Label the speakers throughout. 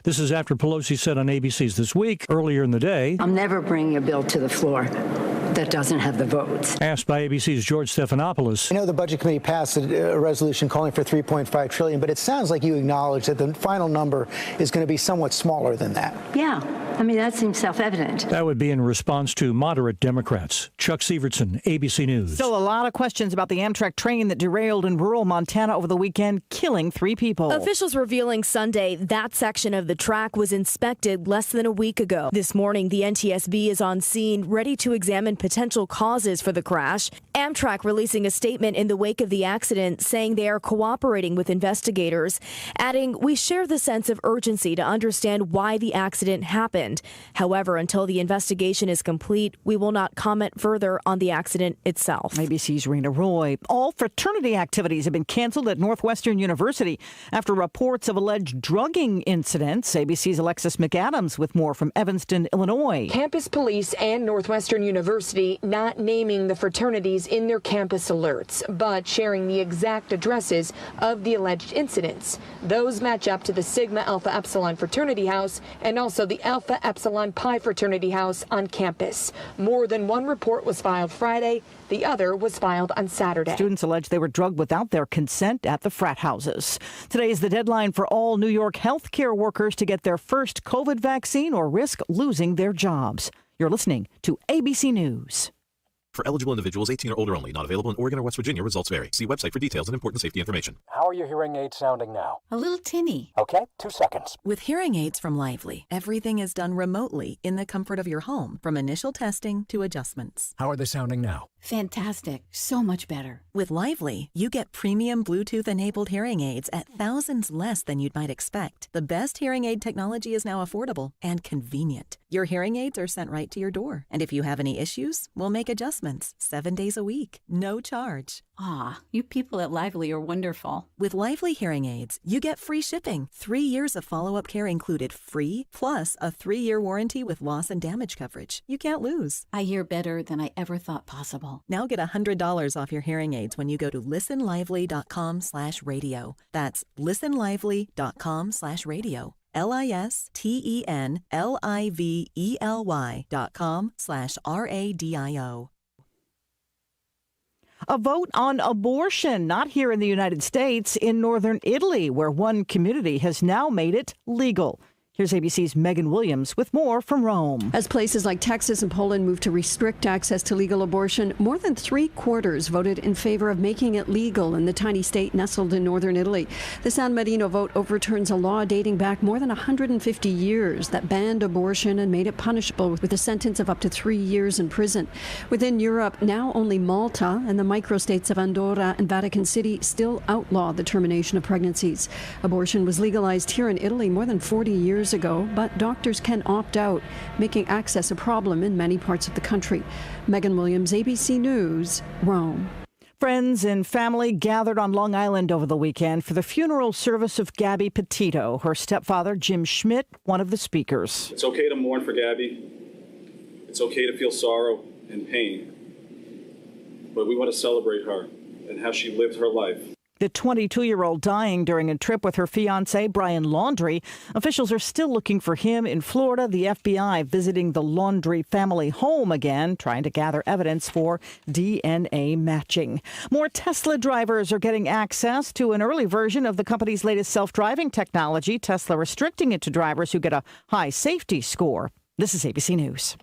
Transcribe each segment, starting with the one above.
Speaker 1: This is after Pelosi said on ABC's This Week earlier in the day,
Speaker 2: I'm never bringing a bill to the floor that doesn't have the votes.
Speaker 1: Asked by ABC's George Stephanopoulos.
Speaker 3: I know the Budget Committee passed a resolution calling for $3.5 trillion, but it sounds like you acknowledge that the final number is going to be somewhat smaller than that.
Speaker 2: Yeah, I mean, that seems self-evident.
Speaker 1: That would be in response to moderate Democrats. Chuck Sievertson, ABC News.
Speaker 4: Still a lot of questions about the Amtrak train that derailed in rural Montana over the weekend, killing 3 people.
Speaker 5: Officials revealing Sunday that section of the track was inspected less than a week ago. This morning, the NTSB is on scene, ready to examine potential causes for the crash. Amtrak releasing a statement in the wake of the accident saying they are cooperating with investigators, adding, "We share the sense of urgency to understand why the accident happened. However, until the investigation is complete, we will not comment further on the accident itself."
Speaker 4: ABC's Rena Roy. All fraternity activities have been canceled at Northwestern University after reports of alleged drugging incidents. ABC's Alexis McAdams with more from Evanston, Illinois.
Speaker 6: Campus police and Northwestern University not naming the fraternities in their campus alerts, but sharing the exact addresses of the alleged incidents. Those match up to the Sigma Alpha Epsilon fraternity house and also the Alpha Epsilon Pi fraternity house on campus. More than one report was filed Friday. The other was filed on Saturday.
Speaker 4: Students allege they were drugged without their consent at the frat houses. Today is the deadline for all New York healthcare workers to get their first COVID vaccine or risk losing their jobs. You're listening to ABC News.
Speaker 7: For eligible individuals 18 or older only. Not available in Oregon or West Virginia. Results vary. See website for details and important safety information.
Speaker 8: How are your hearing aids sounding now?
Speaker 9: A little tinny.
Speaker 8: Okay, 2 seconds.
Speaker 10: With hearing aids from Lively, everything is done remotely in the comfort of your home, from initial testing to adjustments.
Speaker 8: How are they sounding now?
Speaker 9: Fantastic. So much better.
Speaker 10: With Lively, you get premium Bluetooth-enabled hearing aids at thousands less than you'd might expect. The best hearing aid technology is now affordable and convenient. Your hearing aids are sent right to your door. And if you have any issues, we'll make adjustments 7 days a week, no charge.
Speaker 9: Ah, you people at Lively are wonderful.
Speaker 10: With Lively hearing aids, you get free shipping, 3 years of follow-up care included free, plus a 3-year warranty with loss and damage coverage. You can't lose.
Speaker 9: I hear better than I ever thought possible.
Speaker 10: Now get $100 off your hearing aids when you go to listenlively.com/radio. That's listenlively.com/radio. listenlively.com/radio.
Speaker 4: A vote on abortion, not here in the United States, in northern Italy, where one community has now made it legal. Here's ABC's Megan Williams with more from Rome.
Speaker 11: As places like Texas and Poland move to restrict access to legal abortion, more than 3/4 voted in favor of making it legal in the tiny state nestled in northern Italy. The San Marino vote overturns a law dating back more than 150 years that banned abortion and made it punishable with a sentence of up to 3 years in prison. Within Europe, now only Malta and the microstates of Andorra and Vatican City still outlaw the termination of pregnancies. Abortion was legalized here in Italy more than 40 years ago, but doctors can opt out, making access a problem in many parts of the country. Megan Williams, ABC News, Rome.
Speaker 4: Friends and family gathered on Long Island over the weekend for the funeral service of Gabby Petito. Her stepfather, Jim Schmidt, one of the speakers.
Speaker 12: It's okay to mourn for Gabby. It's okay to feel sorrow and pain. But we want to celebrate her and how she lived her life.
Speaker 4: The 22-year-old dying during a trip with her fiancé, Brian Laundrie. Officials are still looking for him in Florida. The FBI visiting the Laundrie family home again, trying to gather evidence for DNA matching. More Tesla drivers are getting access to an early version of the company's latest self-driving technology, Tesla restricting it to drivers who get a high safety score. This is ABC News.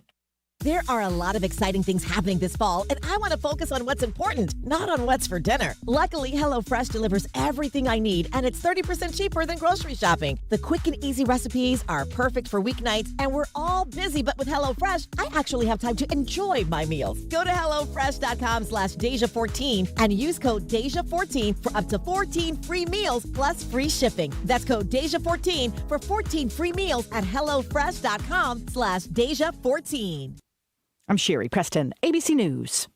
Speaker 13: There are a lot of exciting things happening this fall, and I want to focus on what's important, not on what's for dinner. Luckily, HelloFresh delivers everything I need, and it's 30% cheaper than grocery shopping. The quick and easy recipes are perfect for weeknights, and we're all busy, but with HelloFresh, I actually have time to enjoy my meals. Go to HelloFresh.com/Deja14 and use code Deja14 for up to 14 free meals plus free shipping. That's code Deja14 for 14 free meals at HelloFresh.com/Deja14.
Speaker 4: I'm Sherry Preston, ABC News.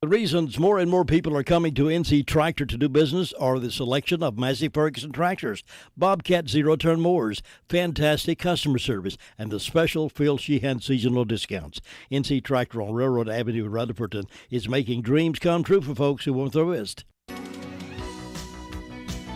Speaker 14: The reasons more and more people are coming to NC Tractor to do business are the selection of Massey Ferguson tractors, Bobcat zero-turn mowers, fantastic customer service, and the special Phil Sheehan seasonal discounts. NC Tractor on Railroad Avenue in Rutherford is making dreams come true for folks who want the risk.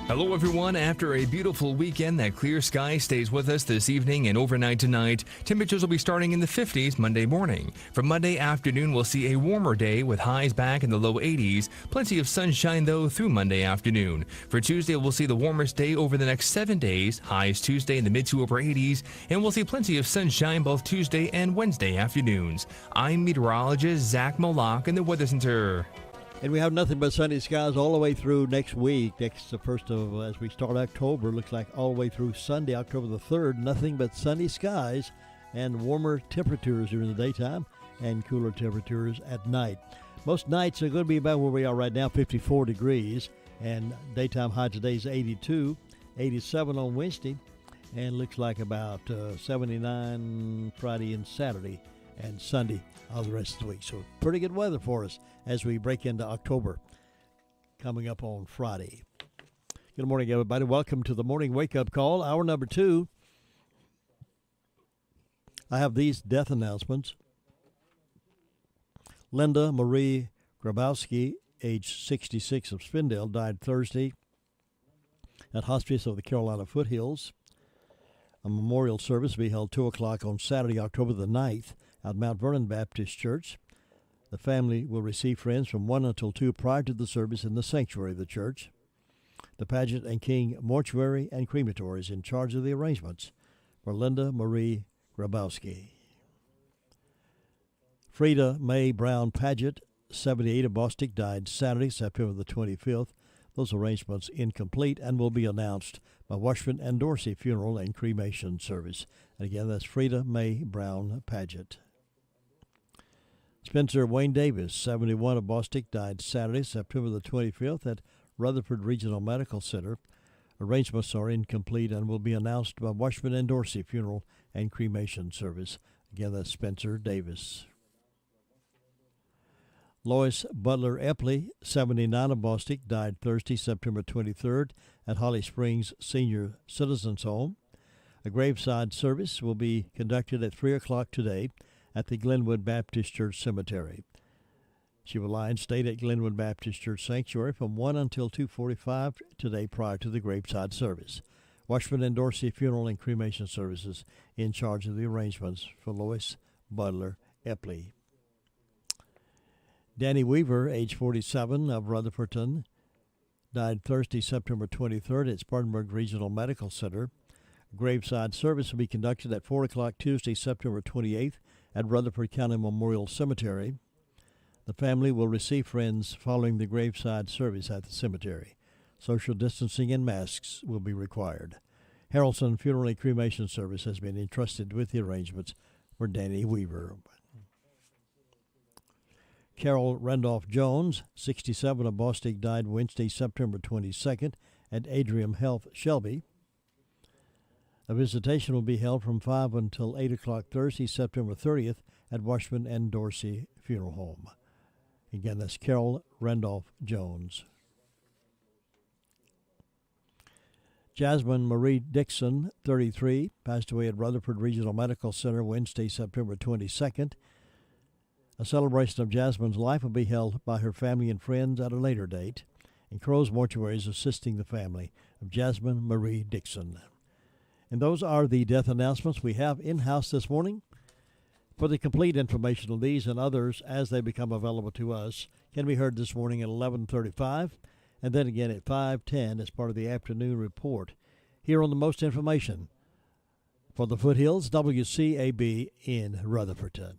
Speaker 15: Hello, everyone. After a beautiful weekend, that clear sky stays with us this evening and overnight tonight. Temperatures will be starting in the 50s Monday morning. For Monday afternoon, we'll see a warmer day with highs back in the low 80s. Plenty of sunshine, though, through Monday afternoon. For Tuesday, we'll see the warmest day over the next 7 days. Highs Tuesday in the mid to upper 80s. And we'll see plenty of sunshine both Tuesday and Wednesday afternoons. I'm meteorologist Zach Moloch in the Weather Center.
Speaker 14: And we have nothing but sunny skies all the way through next week. Next, the first of, as we start October, looks like all the way through Sunday, October the 3rd, nothing but sunny skies and warmer temperatures during the daytime and cooler temperatures at night. Most nights are going to be about where we are right now, 54 degrees, and daytime high today is 82, 87 on Wednesday, and looks like about 79 Friday and Saturday and Sunday the rest of the week. So pretty good weather for us as we break into October coming up on Friday. Good morning, everybody. Welcome to the Morning Wake Up Call, hour number 2. I have these death announcements. Linda Marie Grabowski, age 66, of Spindale, died Thursday at Hospice of the Carolina Foothills. A memorial service will be held 2 o'clock on Saturday, October the 9th, at Mount Vernon Baptist Church. The family will receive friends from 1 until 2 prior to the service in the sanctuary of the church. The Pageant and King Mortuary and Crematory is in charge of the arrangements for Linda Marie Grabowski. Frida Mae Brown Paget, 78, of Bostik, died Saturday, September the 25th. Those arrangements incomplete and will be announced by Washburn and Dorsey Funeral and Cremation Service. And again, that's Frida Mae Brown Paget. Spencer Wayne Davis, 71, of Bostik, died Saturday, September the 25th at Rutherford Regional Medical Center. Arrangements are incomplete and will be announced by Washburn and Dorsey Funeral and Cremation Service. Again, that's Spencer Davis. Lois Butler Epley, 79, of Bostik, died Thursday, September 23rd at Holly Springs Senior Citizens Home. A graveside service will be conducted at 3 o'clock today at the Glenwood Baptist Church Cemetery. She will lie in state at Glenwood Baptist Church Sanctuary from 1 until 2:45 today prior to the graveside service. Washburn and Dorsey Funeral and Cremation Services in charge of the arrangements for Lois Butler Epley. Danny Weaver, age 47, of Rutherford, died Thursday, September 23rd at Spartanburg Regional Medical Center. A graveside service will be conducted at 4 o'clock Tuesday, September 28th at Rutherford County Memorial Cemetery. The family will receive friends following the graveside service at the cemetery. Social distancing and masks will be required. Harrelson Funeral and Cremation Service has been entrusted with the arrangements for Danny Weaver. Carol Randolph Jones, 67, of Bostik, died Wednesday, September 22nd at Adrium Health, Shelby. A visitation will be held from 5 until 8 o'clock Thursday, September 30th at Washburn and Dorsey Funeral Home. Again, that's Carol Randolph Jones. Jasmine Marie Dixon, 33, passed away at Rutherford Regional Medical Center Wednesday, September 22nd. A celebration of Jasmine's life will be held by her family and friends at a later date, and Crow's Mortuary is assisting the family of Jasmine Marie Dixon. And those are the death announcements we have in-house this morning. For the complete information on these and others as they become available to us, can be heard this morning at 11:35 and then again at 5:10 as part of the afternoon report here on the Most Information for the Foothills, WCAB in Rutherford.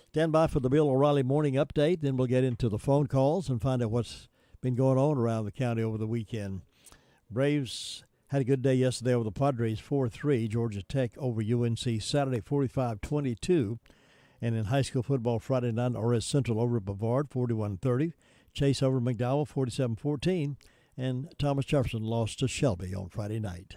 Speaker 14: Stand by for the Bill O'Reilly Morning Update, then we'll get into the phone calls and find out what's been going on around the county over the weekend. Braves had a good day yesterday over the Padres, 4-3. Georgia Tech over UNC Saturday, 45-22. And in high school football Friday night, RS Central over Bavard, 41-30. Chase over McDowell, 47-14. And Thomas Jefferson lost to Shelby on Friday night.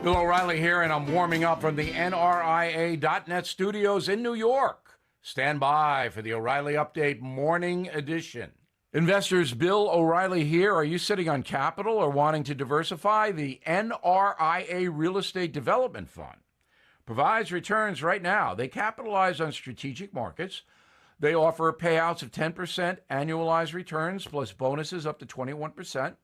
Speaker 16: Bill O'Reilly here, and I'm warming up from the NRIA.net studios in New York. Stand by for the O'Reilly Update Morning Edition. Investors, Bill O'Reilly here. Are you sitting on capital or wanting to diversify? The NRIA Real Estate Development Fund provides returns right now. They capitalize on strategic markets. They offer payouts of 10% annualized returns plus bonuses up to 21%.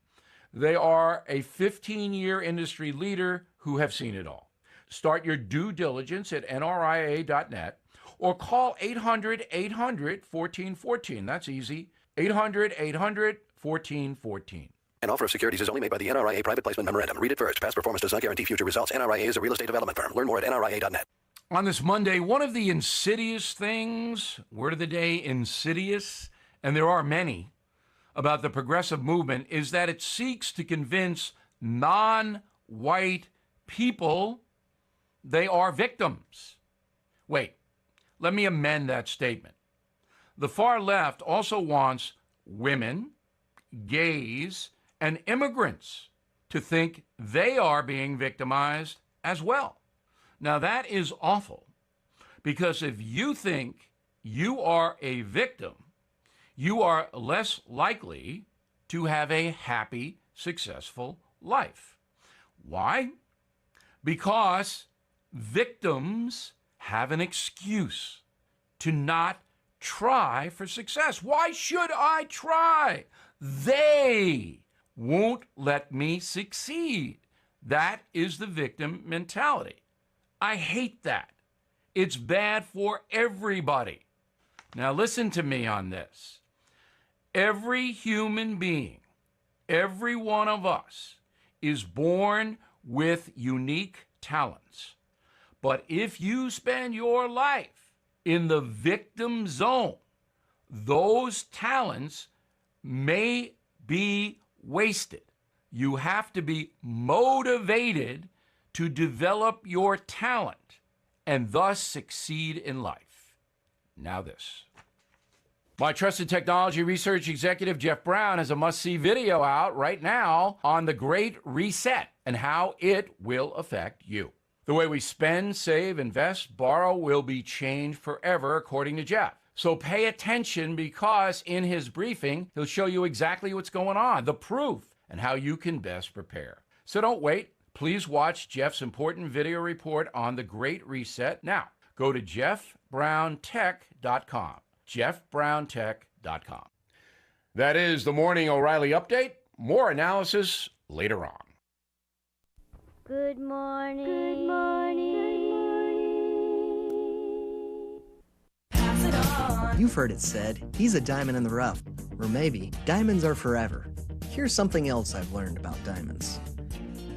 Speaker 16: They are a 15-year industry leader who have seen it all. Start your due diligence at nria.net or call 800-800-1414. That's easy. 800-800-1414.
Speaker 17: An offer of securities is only made by the NRIA Private Placement Memorandum. Read it first. Past performance does not guarantee future results. NRIA is a real estate development firm. Learn more at nria.net.
Speaker 16: On this Monday, one of the insidious things, word of the day, insidious, and there are many, about the progressive movement is that it seeks to convince non-white people they are victims. Wait, let me amend that statement. The far left also wants women, gays, and immigrants to think they are being victimized as well. Now, that is awful, because if you think you are a victim, you are less likely to have a happy, successful life. Why? Because victims have an excuse to not try for success. Why should I try? They won't let me succeed. That is the victim mentality. I hate that. It's bad for everybody. Now listen to me on this. Every human being, every one of us, is born with unique talents. But if you spend your life in the victim zone, those talents may be wasted. You have to be motivated to develop your talent and thus succeed in life. Now this. My trusted technology research executive, Jeff Brown, has a must-see video out right now on the Great Reset and how it will affect you. The way we spend, save, invest, borrow will be changed forever, according to Jeff. So pay attention, because in his briefing, he'll show you exactly what's going on, the proof, and how you can best prepare. So don't wait. Please watch Jeff's important video report on the Great Reset now. Go to jeffbrowntech.com. jeffbrowntech.com. That is the Morning O'Reilly Update. More analysis later on.
Speaker 18: Good morning. Good morning. Pass it on.
Speaker 19: You've heard it said, he's a diamond in the rough. Or maybe, diamonds are forever. Here's something else I've learned about diamonds.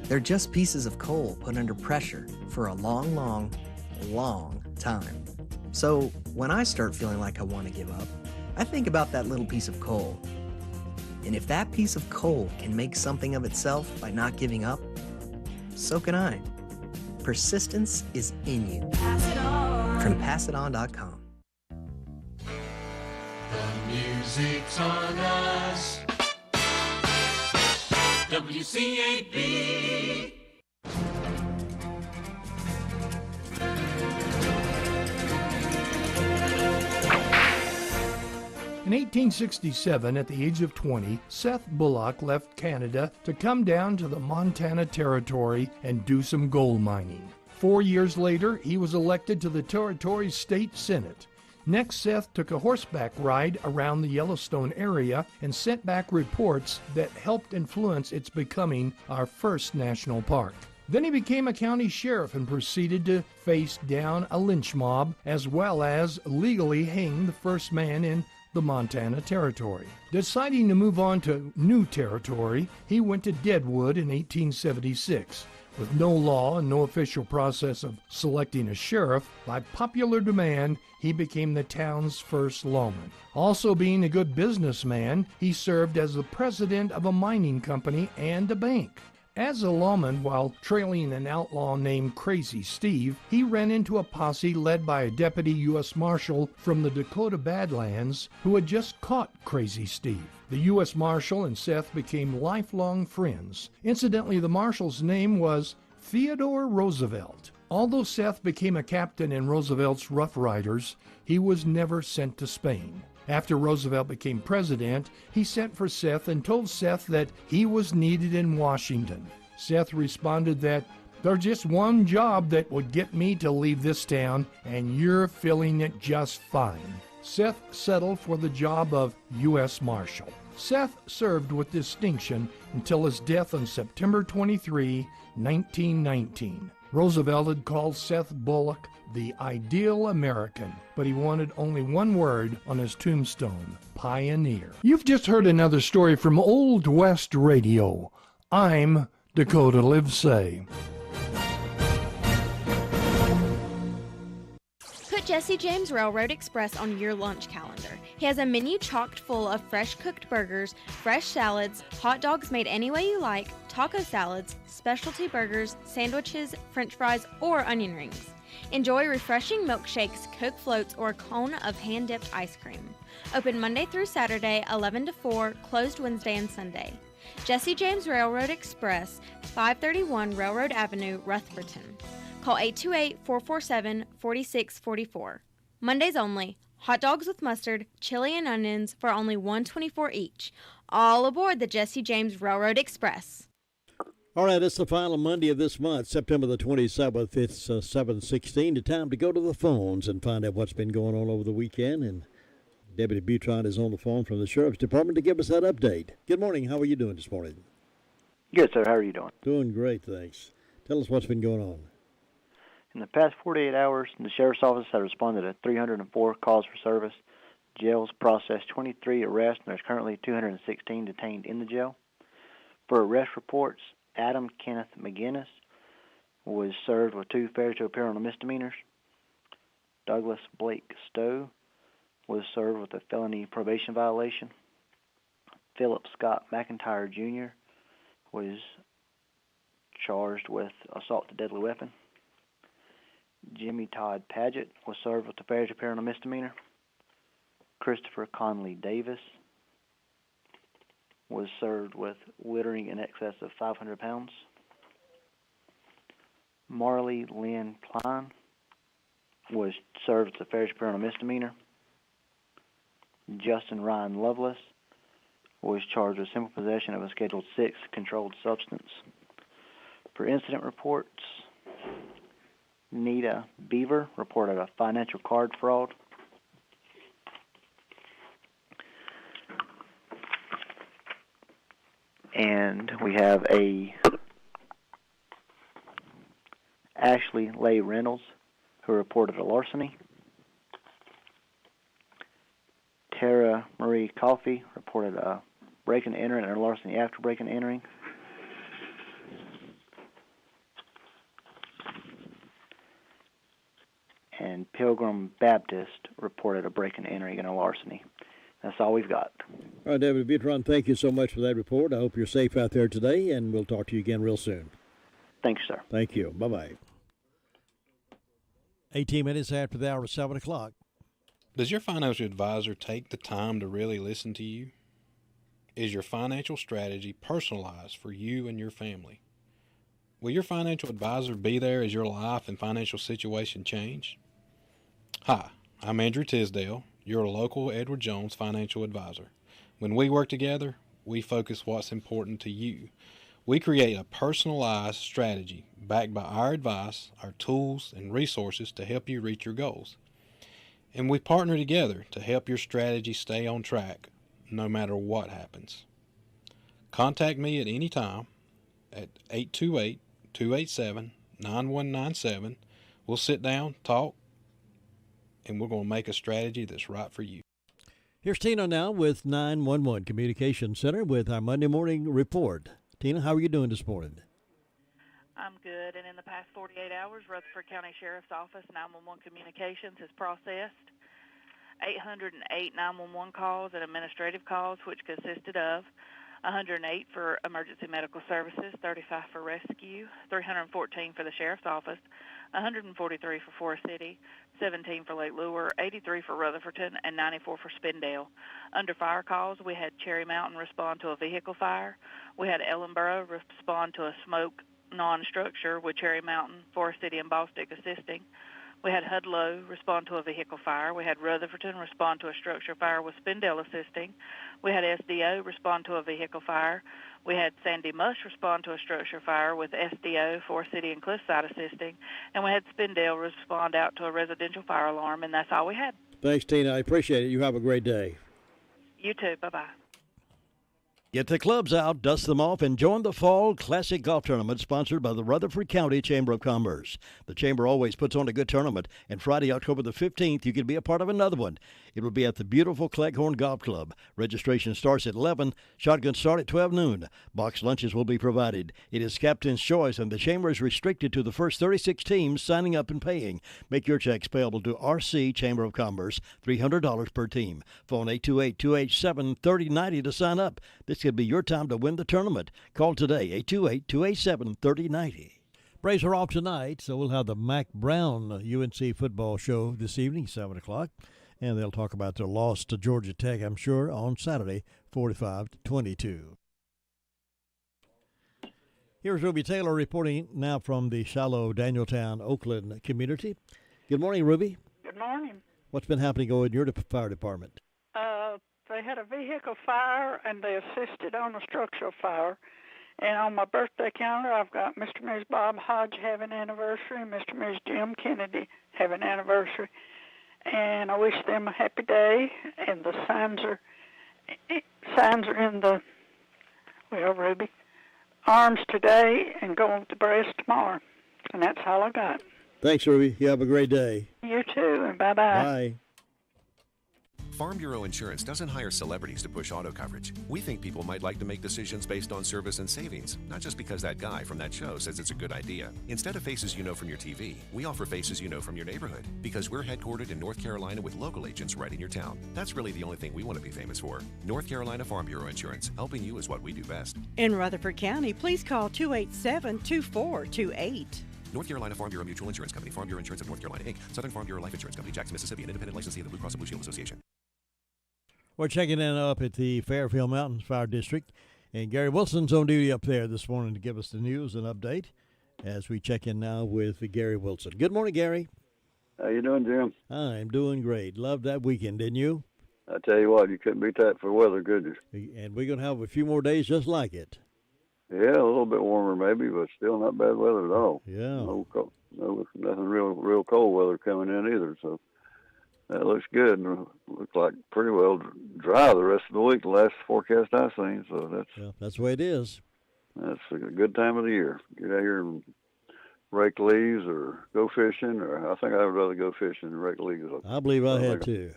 Speaker 19: They're just pieces of coal put under pressure for a long, long, long time. So when I start feeling like I want to give up, I think about that little piece of coal. And if that piece of coal can make something of itself by not giving up, so can I. Persistence is in you.
Speaker 18: Pass it on.
Speaker 19: From PassItOn.com.
Speaker 18: The music's on us. WCAB.
Speaker 20: In 1867, at the age of 20, Seth Bullock left Canada to come down to the Montana Territory and do some gold mining. 4 years later, he was elected to the territory's state senate. Next, Seth took a horseback ride around the Yellowstone area and sent back reports that helped influence its becoming our first national park. Then he became a county sheriff and proceeded to face down a lynch mob, as well as legally hang the first man in the Montana Territory. Deciding to move on to new territory, he went to Deadwood in 1876. With no law and no official process of selecting a sheriff, by popular demand, he became the town's first lawman. Also being a good businessman, he served as the president of a mining company and a bank. As a lawman, while trailing an outlaw named Crazy Steve, he ran into a posse led by a deputy U.S. Marshal from the Dakota Badlands who had just caught Crazy Steve. The U.S. Marshal and Seth became lifelong friends. Incidentally, the Marshal's name was Theodore Roosevelt. Although Seth became a captain in Roosevelt's Rough Riders, he was never sent to Spain. After Roosevelt became president, he sent for Seth and told Seth that he was needed in Washington. Seth responded that There's just one job that would get me to leave this town, and you're filling it just fine. Seth settled for the job of U.S. Marshal. Seth served with distinction until his death on September 23, 1919. Roosevelt had called Seth Bullock the ideal American, but he wanted only one word on his tombstone: pioneer. You've just heard another story from Old West Radio. I'm Dakota Livesay.
Speaker 21: Put Jesse James Railroad Express on your lunch calendar. He has a menu chocked full of fresh cooked burgers, fresh salads, hot dogs made any way you like, taco salads, specialty burgers, sandwiches, french fries, or onion rings. Enjoy refreshing milkshakes, Coke floats, or a cone of hand-dipped ice cream. Open Monday through Saturday, 11 to 4, closed Wednesday and Sunday. Jesse James Railroad Express, 531 Railroad Avenue, Rutherford. Call 828-447-4644. Mondays only. Hot dogs with mustard, chili, and onions for only $1.24 each. All aboard the Jesse James Railroad Express.
Speaker 14: All right, it's the final Monday of this month, September the 27th. It's 7:16. The time to go to the phones and find out what's been going on over the weekend. And Deputy Butron is on the phone from the Sheriff's Department to give us that update. Good morning. How are you doing this morning?
Speaker 22: Good, sir. How are you doing?
Speaker 14: Doing great, thanks. Tell us what's been going on.
Speaker 22: In the past 48 hours, the Sheriff's Office has responded to 304 calls for service. Jails processed 23 arrests, and there's currently 216 detained in the jail. For arrest reports, Adam Kenneth McGinnis was served with 2 failure to appear on misdemeanors. Douglas Blake Stowe was served with a felony probation violation. Philip Scott McIntyre Jr. was charged with assault to deadly weapon. Jimmy Todd Paget was served with a failure to appear on a misdemeanor. Christopher Conley Davis was served with littering in excess of 500 pounds. Marley Lynn Klein was served with a failure to appear on a misdemeanor. Justin Ryan Lovelace was charged with simple possession of a Schedule 6 controlled substance. For incident reports, Nita Beaver reported a financial card fraud. And we have Ashley Leigh Reynolds, who reported a larceny. Tara Marie Coffey reported a break and entering and a larceny after break and entering. And Pilgrim Baptist reported a break and entering and a larceny. That's all we've got.
Speaker 14: All right, David Butron, thank you so much for that report. I hope you're safe out there today, and we'll talk to you again real soon.
Speaker 22: Thanks, sir.
Speaker 14: Thank you. Bye-bye. 18 minutes after the hour of 7 o'clock.
Speaker 23: Does your financial advisor take the time to really listen to you? Is your financial strategy personalized for you and your family? Will your financial advisor be there as your life and financial situation change? Hi, I'm Andrew Tisdale, your local Edward Jones financial advisor. When we work together, we focus what's important to you. We create a personalized strategy backed by our advice, our tools, and resources to help you reach your goals. And we partner together to help your strategy stay on track no matter what happens. Contact me at any time at 828-287-9197. We'll sit down, talk, and we're going to make a strategy that's right for you.
Speaker 14: Here's Tina now with 911 Communications Center with our Monday morning report. Tina, how are you doing this morning?
Speaker 24: I'm good, and in the past 48 hours, Rutherford County Sheriff's Office 911 Communications has processed 808 911 calls and administrative calls, which consisted of 108 for emergency medical services, 35 for rescue, 314 for the Sheriff's Office, 143 for Forest City, 17 for Lake Lure, 83 for Rutherford, and 94 for Spindale. Under fire calls, we had Cherry Mountain respond to a vehicle fire. We had Ellenboro respond to a smoke non-structure with Cherry Mountain, Forest City, and Bostik assisting. We had Hudlow respond to a vehicle fire. We had Rutherford respond to a structure fire with Spindale assisting. We had SDO respond to a vehicle fire. We had Sandy Mush respond to a structure fire with SDO, Forest City, and Cliffside assisting. And we had Spindale respond out to a residential fire alarm, and that's all we had.
Speaker 14: Thanks, Tina. I appreciate it. You have a great day.
Speaker 24: You too. Bye-bye.
Speaker 14: Get the clubs out, dust them off, and join the Fall Classic Golf Tournament sponsored by the Rutherford County Chamber of Commerce. The Chamber always puts on a good tournament, and Friday, October the 15th, you can be a part of another one. It will be at the beautiful Cleghorn Golf Club. Registration starts at 11. Shotguns start at 12 noon. Box lunches will be provided. It is captain's choice, and the Chamber is restricted to the first 36 teams signing up and paying. Make your checks payable to RC Chamber of Commerce, $300 per team. Phone 828-287-3090 to sign up. This could be your time to win the tournament. Call today, 828-287-3090. Braves are off tonight, so we'll have the Mac Brown UNC football show this evening, 7 o'clock. And they'll talk about their loss to Georgia Tech, I'm sure, on Saturday, 45-22. Here's Ruby Taylor reporting now from the Shiloh, Danieltown, Oakland community. Good morning, Ruby.
Speaker 1: Good morning.
Speaker 14: What's been happening over in your fire department?
Speaker 1: They had a vehicle fire, and they assisted on a structural fire. And on my birthday calendar, I've got Mr. and Ms. Bob Hodge having an anniversary, and Mr. and Ms. Jim Kennedy having an anniversary. And I wish them a happy day. And the signs are in the, Ruby, arms today and going with the breast tomorrow. And that's all I got.
Speaker 14: Thanks, Ruby. You have a great day.
Speaker 1: You too, and bye-bye.
Speaker 14: Bye.
Speaker 2: Farm Bureau Insurance doesn't hire celebrities to push auto coverage. We think people might like to make decisions based on service and savings, not just because that guy from that show says it's a good idea. Instead of faces you know from your TV, we offer faces you know from your neighborhood, because we're headquartered in North Carolina with local agents right in your town. That's really the only thing we want to be famous for. North Carolina Farm Bureau Insurance. Helping you is what we do best.
Speaker 3: In Rutherford County, please call 287-2428.
Speaker 2: North Carolina Farm Bureau Mutual Insurance Company, Farm Bureau Insurance of North Carolina, Inc., Southern Farm Bureau Life Insurance Company, Jackson, Mississippi, an independent licensee of the Blue Cross and Blue Shield Association.
Speaker 14: We're checking in up at the Fairfield Mountains Fire District, and Gary Wilson's on duty up there this morning to give us the news and update as we check in now with Gary Wilson. Good morning, Gary.
Speaker 5: How you doing, Jim?
Speaker 14: I'm doing great. Loved that weekend, didn't you?
Speaker 5: I tell you what, you couldn't beat that for weather, could you?
Speaker 14: And we're going to have a few more days just like it.
Speaker 5: Yeah, a little bit warmer maybe, but still not bad weather at all.
Speaker 14: Yeah.
Speaker 5: Nothing real cold weather coming in either, so that looks good. Looks like pretty well dry the rest of the week, the last forecast I've seen, so
Speaker 14: that's the way it is.
Speaker 5: That's a good time of the year. Get out here and rake leaves or go fishing, or I think I would rather go fishing than rake leaves.
Speaker 14: I believe I had to.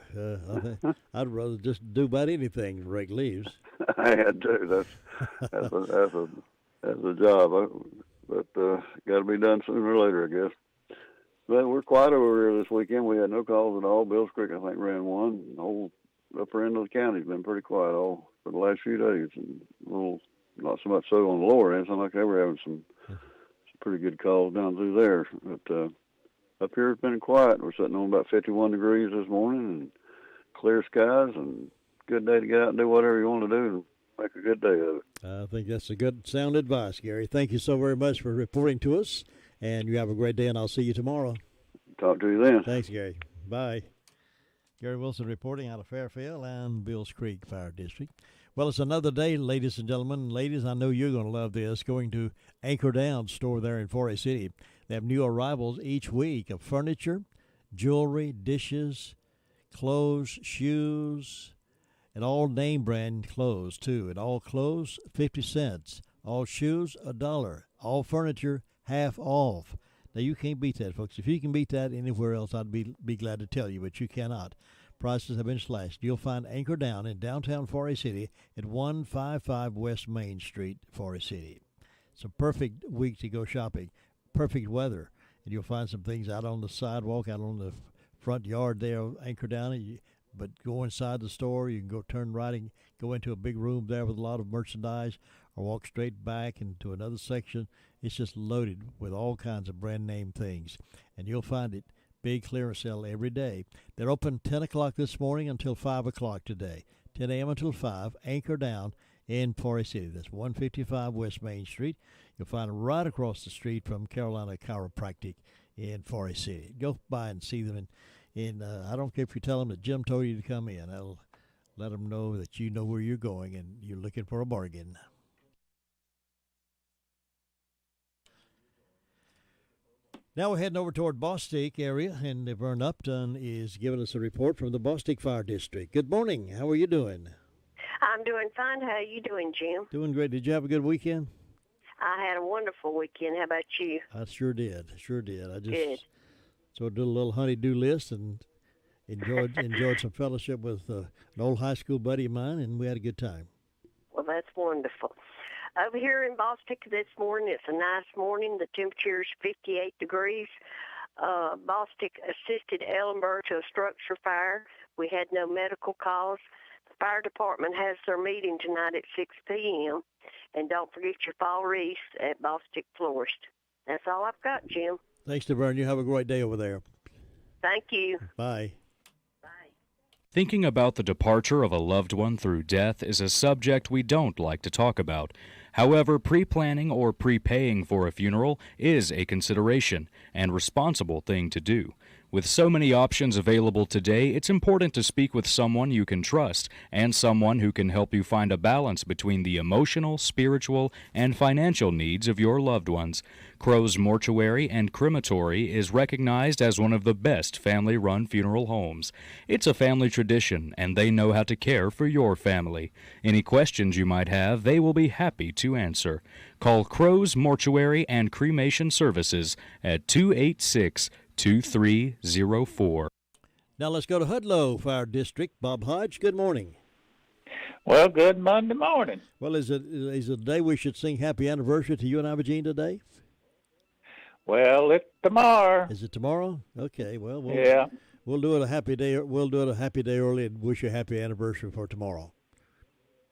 Speaker 14: I'd rather just do about anything than rake leaves.
Speaker 5: I had to. That's a job, but got to be done sooner or later, I guess. But we're quiet over here this weekend. We had no calls at all. Bills Creek, I think, ran one. The whole upper end of the county's been pretty quiet all for the last few days, and not so much so on the lower end. Sound like they were having some pretty good calls down through there. But up here it's been quiet. We're sitting on about 51 degrees this morning and clear skies, and good day to get out and do whatever you want to do and make a good day of it.
Speaker 14: I think that's a good sound advice, Gary. Thank you so very much for reporting to us, and you have a great day, and I'll see you tomorrow.
Speaker 5: Talk to you then.
Speaker 14: Thanks, Gary. Bye. Gary Wilson reporting out of Fairfield and Bills Creek Fire District. Well, it's another day, ladies and gentlemen. Ladies, I know you're going to love this. Going to Anchor Down store there in Forest City. They have new arrivals each week of furniture, jewelry, dishes, clothes, shoes, and all name brand clothes, too. And all clothes, 50 cents. All shoes, $1. All furniture, half off. Now, you can't beat that, folks. If you can beat that anywhere else, I'd be glad to tell you, but you cannot. Prices have been slashed. You'll find Anchor Down in downtown Forest City at 155 West Main Street, Forest City. It's a perfect week to go shopping. Perfect weather. And you'll find some things out on the sidewalk, out on the front yard there, Anchor Down. But go inside the store. You can go turn right and go into a big room there with a lot of merchandise, or walk straight back into another section. It's just loaded with all kinds of brand name things. And you'll find it. Big clearance sale every day. They're open 10 o'clock this morning until 5 o'clock today. 10 a.m. until 5, Anchor Down in Forest City. That's 155 West Main Street. You'll find it right across the street from Carolina Chiropractic in Forest City. Go by and see them. And I don't care if you tell them that Jim told you to come in. I'll let them know that you know where you're going and you're looking for a bargain. Now we're heading over toward Bostik area, and Vern Upton is giving us a report from the Bostik Fire District. Good morning. How are you doing?
Speaker 6: I'm doing fine. How are you doing, Jim?
Speaker 14: Doing great. Did you have a good weekend?
Speaker 6: I had a wonderful weekend. How about you?
Speaker 14: I sure did. I just
Speaker 6: Good.
Speaker 14: So I did a little honey-do list and enjoyed some fellowship with an old high school buddy of mine, and we had a good time.
Speaker 6: Well, that's wonderful. Over here in Bostik this morning, it's a nice morning. The temperature is 58 degrees. Bostik assisted Ellenberg to a structure fire. We had no medical calls. The fire department has their meeting tonight at 6 p.m. And don't forget your fall wreaths at Bostik Florist. That's all I've got, Jim.
Speaker 14: Thanks, Vern. You have a great day over there.
Speaker 6: Thank you.
Speaker 14: Bye.
Speaker 7: Thinking about the departure of a loved one through death is a subject we don't like to talk about. However, pre-planning or prepaying for a funeral is a consideration and responsible thing to do. With so many options available today, it's important to speak with someone you can trust and someone who can help you find a balance between the emotional, spiritual, and financial needs of your loved ones. Crow's Mortuary and Crematory is recognized as one of the best family-run funeral homes. It's a family tradition, and they know how to care for your family. Any questions you might have, they will be happy to answer. Call Crow's Mortuary and Cremation Services at 286-2304.
Speaker 14: Now let's go to Hudlow Fire District. Bob Hodge, good morning.
Speaker 8: Well, good Monday morning.
Speaker 14: Well, is it a day we should sing happy anniversary to you and Virginia today?
Speaker 8: Well, it's tomorrow.
Speaker 14: Is it tomorrow? Okay, well,
Speaker 8: yeah.
Speaker 14: We'll do it a happy day. We'll do it a happy day early and wish you a happy anniversary for tomorrow.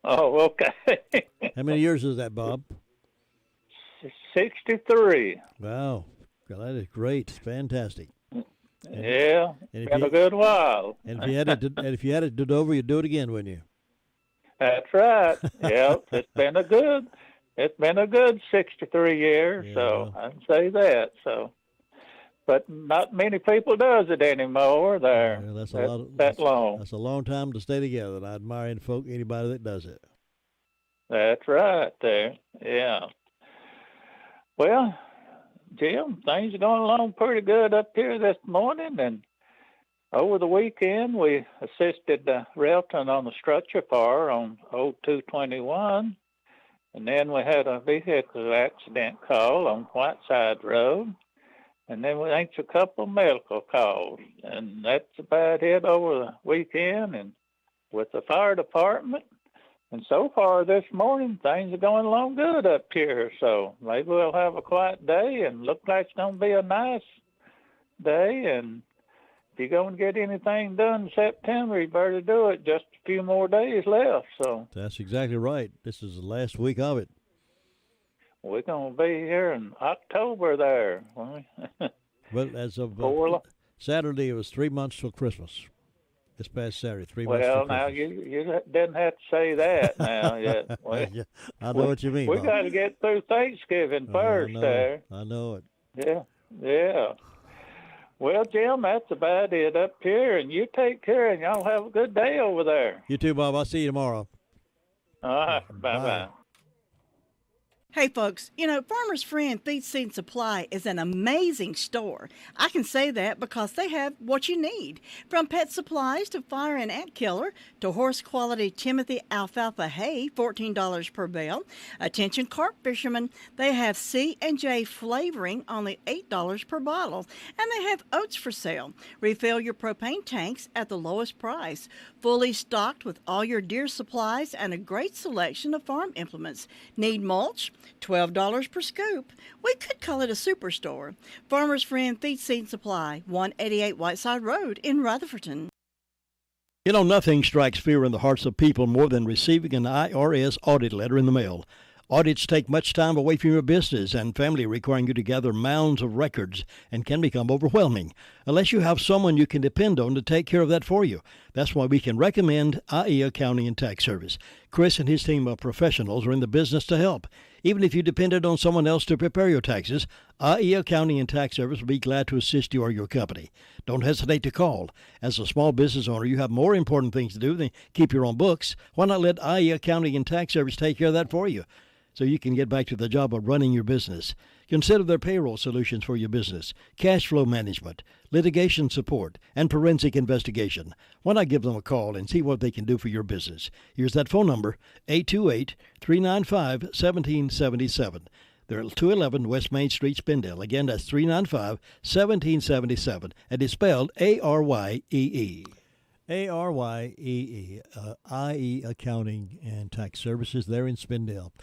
Speaker 8: Oh, okay.
Speaker 14: How many years is that, Bob?
Speaker 8: 63.
Speaker 14: Wow. Well, that is great. Fantastic.
Speaker 8: Yeah, it's been a good while.
Speaker 14: And if you had it did over, you'd do it again, wouldn't you?
Speaker 8: That's right. Yeah, it's been a good 63 years,
Speaker 14: yeah.
Speaker 8: So I can say that. So, but not many people does it anymore. There,
Speaker 14: yeah, that's
Speaker 8: long.
Speaker 14: That's a long time to stay together. And I admire anybody that does it.
Speaker 8: That's right. There, yeah. Well, Jim, things are going along pretty good up here this morning, and over the weekend we assisted Relton on the structure fire on old 221. And then we had a vehicle accident call on Whiteside Road. And then we answered a couple of medical calls. And that's about it over the weekend and with the fire department. And so far this morning, things are going along good up here. So maybe we'll have a quiet day and look like it's going to be a nice day. And if you're going to get anything done in September, you better do it. Just a few more days left. So
Speaker 14: that's exactly right. This is the last week of it.
Speaker 8: We're going to be here in October there.
Speaker 14: Well, as of Saturday, it was 3 months till Christmas. This past Saturday, 3 months till Christmas.
Speaker 8: Well, now, you didn't have to say that now yet.
Speaker 14: Yeah, I know what you mean.
Speaker 8: We got to get through Thanksgiving first there.
Speaker 14: I know it.
Speaker 8: Yeah. Well, Jim, that's about it up here, and you take care, and y'all have a good day over there.
Speaker 14: You too, Bob. I'll see you tomorrow.
Speaker 8: All right, bye-bye.
Speaker 3: Hey, folks, Farmer's Friend Feed Seed Supply is an amazing store. I can say that because they have what you need. From pet supplies to fire and ant killer to horse-quality Timothy alfalfa hay, $14 per bale. Attention carp fishermen, they have C&J flavoring, only $8 per bottle. And they have oats for sale. Refill your propane tanks at the lowest price. Fully stocked with all your deer supplies and a great selection of farm implements. Need mulch? $12 per scoop. We could call it a superstore. Farmer's Friend Feed Seed Supply, 188 Whiteside Road in Rutherford.
Speaker 14: Nothing strikes fear in the hearts of people more than receiving an IRS audit letter in the mail. Audits take much time away from your business and family, requiring you to gather mounds of records and can become overwhelming unless you have someone you can depend on to take care of that for you. That's why we can recommend IE Accounting and Tax Service. Chris and his team of professionals are in the business to help. Even if you depended on someone else to prepare your taxes, IE Accounting and Tax Service will be glad to assist you or your company. Don't hesitate to call. As a small business owner, you have more important things to do than keep your own books. Why not let IE Accounting and Tax Service take care of that for you, so you can get back to the job of running your business? Consider their payroll solutions for your business, cash flow management, litigation support, and forensic investigation. Why not give them a call and see what they can do for your business? Here's that phone number, 828-395-1777. They're at 211 West Main Street, Spindale. Again, that's 395-1777, and it's spelled A-R-Y-E-E.
Speaker 9: A-R-Y-E-E, IE Accounting and Tax Services there in Spindale.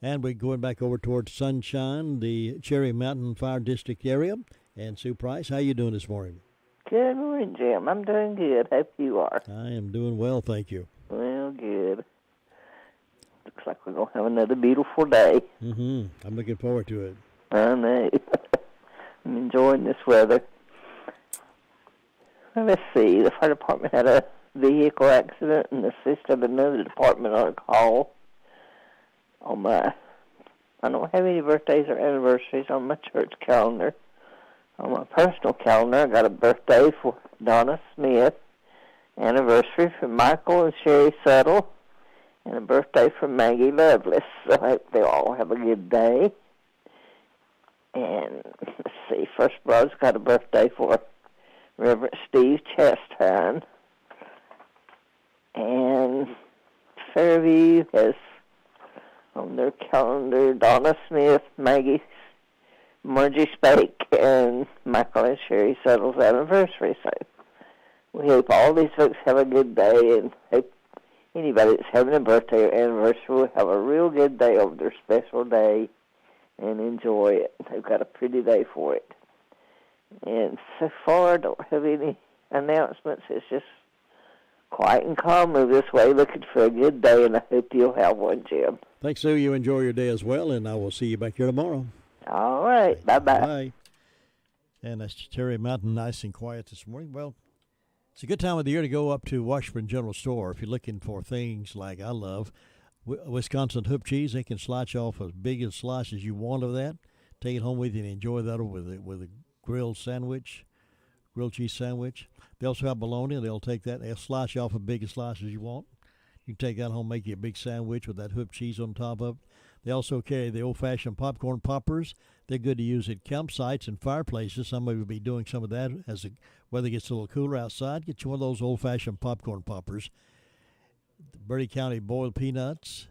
Speaker 9: And we're going back over towards Sunshine, the Cherry Mountain Fire District area. And Sue Price, how you doing this morning?
Speaker 10: Good morning, Jim. I'm doing good. Hope you are.
Speaker 9: I am doing well, thank you.
Speaker 10: Well, good. Looks like we're going to have another beautiful day.
Speaker 9: I'm looking forward to it.
Speaker 10: I know. I'm enjoying this weather. Well, let's see. The fire department had a vehicle accident and assisted another department on a call. I don't have any birthdays or anniversaries on my church calendar. On my personal calendar, I got a birthday for Donna Smith, anniversary for Michael and Sherry Settle, and a birthday for Maggie Lovelace. So I hope they all have a good day. And let's see, First Broad's got a birthday for Reverend Steve Chastain. And Fairview has on their calendar Donna Smith, Maggie, Margie Spake, and Michael and Sherry Settle's anniversary. So we hope all these folks have a good day, and hope anybody that's having a birthday or anniversary will have a real good day over their special day and enjoy it. They've got a pretty day for it. And so far, I don't have any announcements. It's just quiet and calm over this way, looking for a good day, and I hope you'll have one, Jim.
Speaker 9: Thanks, Sue. You enjoy your day as well, and I will see you back here tomorrow.
Speaker 10: All right. Bye-bye.
Speaker 9: Bye. And that's Cherry Mountain, nice and quiet this morning. Well, it's a good time of the year to go up to Washburn General Store if you're looking for things like I love. Wisconsin hoop cheese, they can slice off as big a slice as you want of that. Take it home with you and enjoy that with a grilled sandwich, grilled cheese sandwich. They also have bologna. They'll take that. They'll slice you off as big a slice as you want. You can take that home, make you a big sandwich with that hoop cheese on top of it. They also carry the old-fashioned popcorn poppers. They're good to use at campsites and fireplaces. Somebody will be doing some of that as the weather gets a little cooler outside. Get you one of those old-fashioned popcorn poppers. The Bertie County boiled peanuts.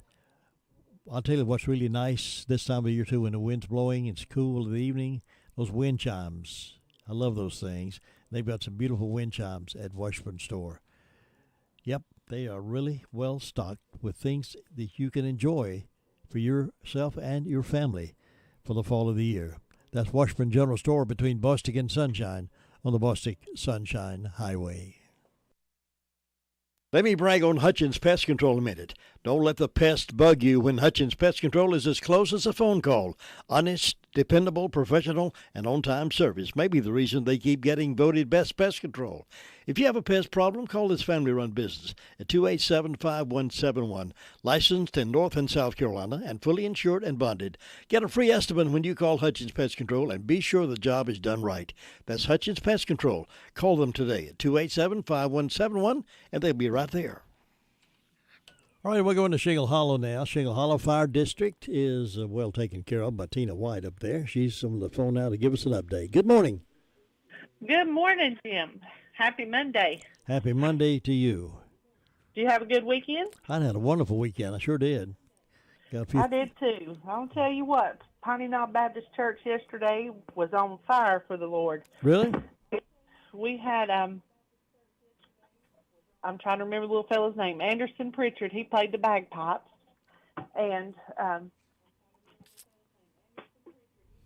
Speaker 9: I'll tell you what's really nice this time of year, too, when the wind's blowing, it's cool in the evening. Those wind chimes. I love those things. They've got some beautiful wind chimes at Washburn Store. Yep, they are really well stocked with things that you can enjoy for yourself and your family for the fall of the year. That's Washburn General Store between Bostik and Sunshine on the Bostik Sunshine Highway.
Speaker 14: Let me brag on Hutchins Pest Control a minute. Don't let the pest bug you when Hutchins Pest Control is as close as a phone call. Honest, dependable, professional, and on-time service may be the reason they keep getting voted best pest control. If you have a pest problem, call this family-run business at 287-5171. Licensed in North and South Carolina and fully insured and bonded. Get a free estimate when you call Hutchins Pest Control and be sure the job is done right. That's Hutchins Pest Control. Call them today at 287-5171 and they'll be right there.
Speaker 9: All right, we're going to Shingle Hollow now. Shingle Hollow Fire District is well taken care of by Tina White up there. She's on the phone now to give us an update. Good morning.
Speaker 11: Good morning, Jim. Happy Monday.
Speaker 9: Happy Monday to you.
Speaker 11: Do you have a good weekend?
Speaker 9: I had a wonderful weekend. I sure did.
Speaker 11: I did too. I'll tell you what, Piney Knob Baptist Church yesterday was on fire for the Lord.
Speaker 9: Really?
Speaker 11: We had, I'm trying to remember the little fellow's name, Anderson Pritchard. He played the bagpipes. And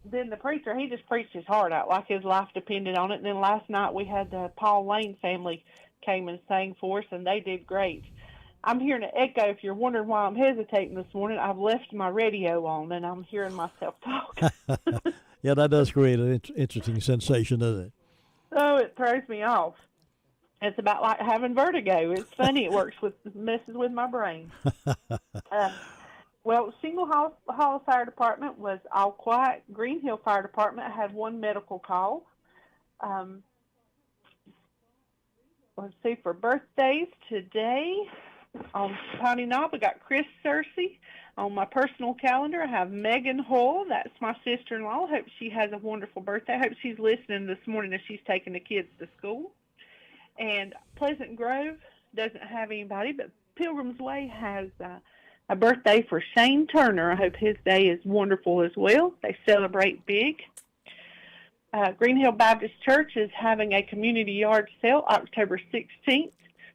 Speaker 11: then the preacher, he just preached his heart out like his life depended on it. And then last night we had the Paul Lane family came and sang for us, and they did great. I'm hearing an echo. If you're wondering why I'm hesitating this morning, I've left my radio on, and I'm hearing myself talk.
Speaker 9: Yeah, that does create an interesting sensation, doesn't it?
Speaker 11: Oh, it throws me off. It's about like having vertigo. It's funny. It messes with my brain. Well, Shingle Hollow Fire Department was all quiet. Green Hill Fire Department had one medical call. Let's see, for birthdays today, on Piney Knob, we got Chris Searcy. On my personal calendar, I have Megan Hull. That's my sister-in-law. Hope she has a wonderful birthday. Hope she's listening this morning as she's taking the kids to school. And Pleasant Grove doesn't have anybody, but Pilgrim's Way has a birthday for Shane Turner. I hope his day is wonderful as well. They celebrate big. Green Hill Baptist Church is having a community yard sale October 16th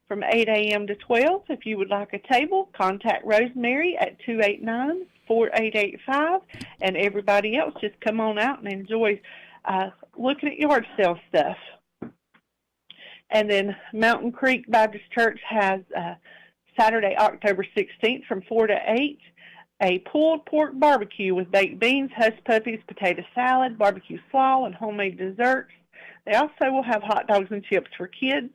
Speaker 11: from 8 a.m. to 12. If you would like a table, contact Rosemary at 289-4885. And everybody else, just come on out and enjoy looking at yard sale stuff. And then Mountain Creek Baptist Church has Saturday, October 16th from 4 to 8, a pulled pork barbecue with baked beans, hush puppies, potato salad, barbecue slaw, and homemade desserts. They also will have hot dogs and chips for kids.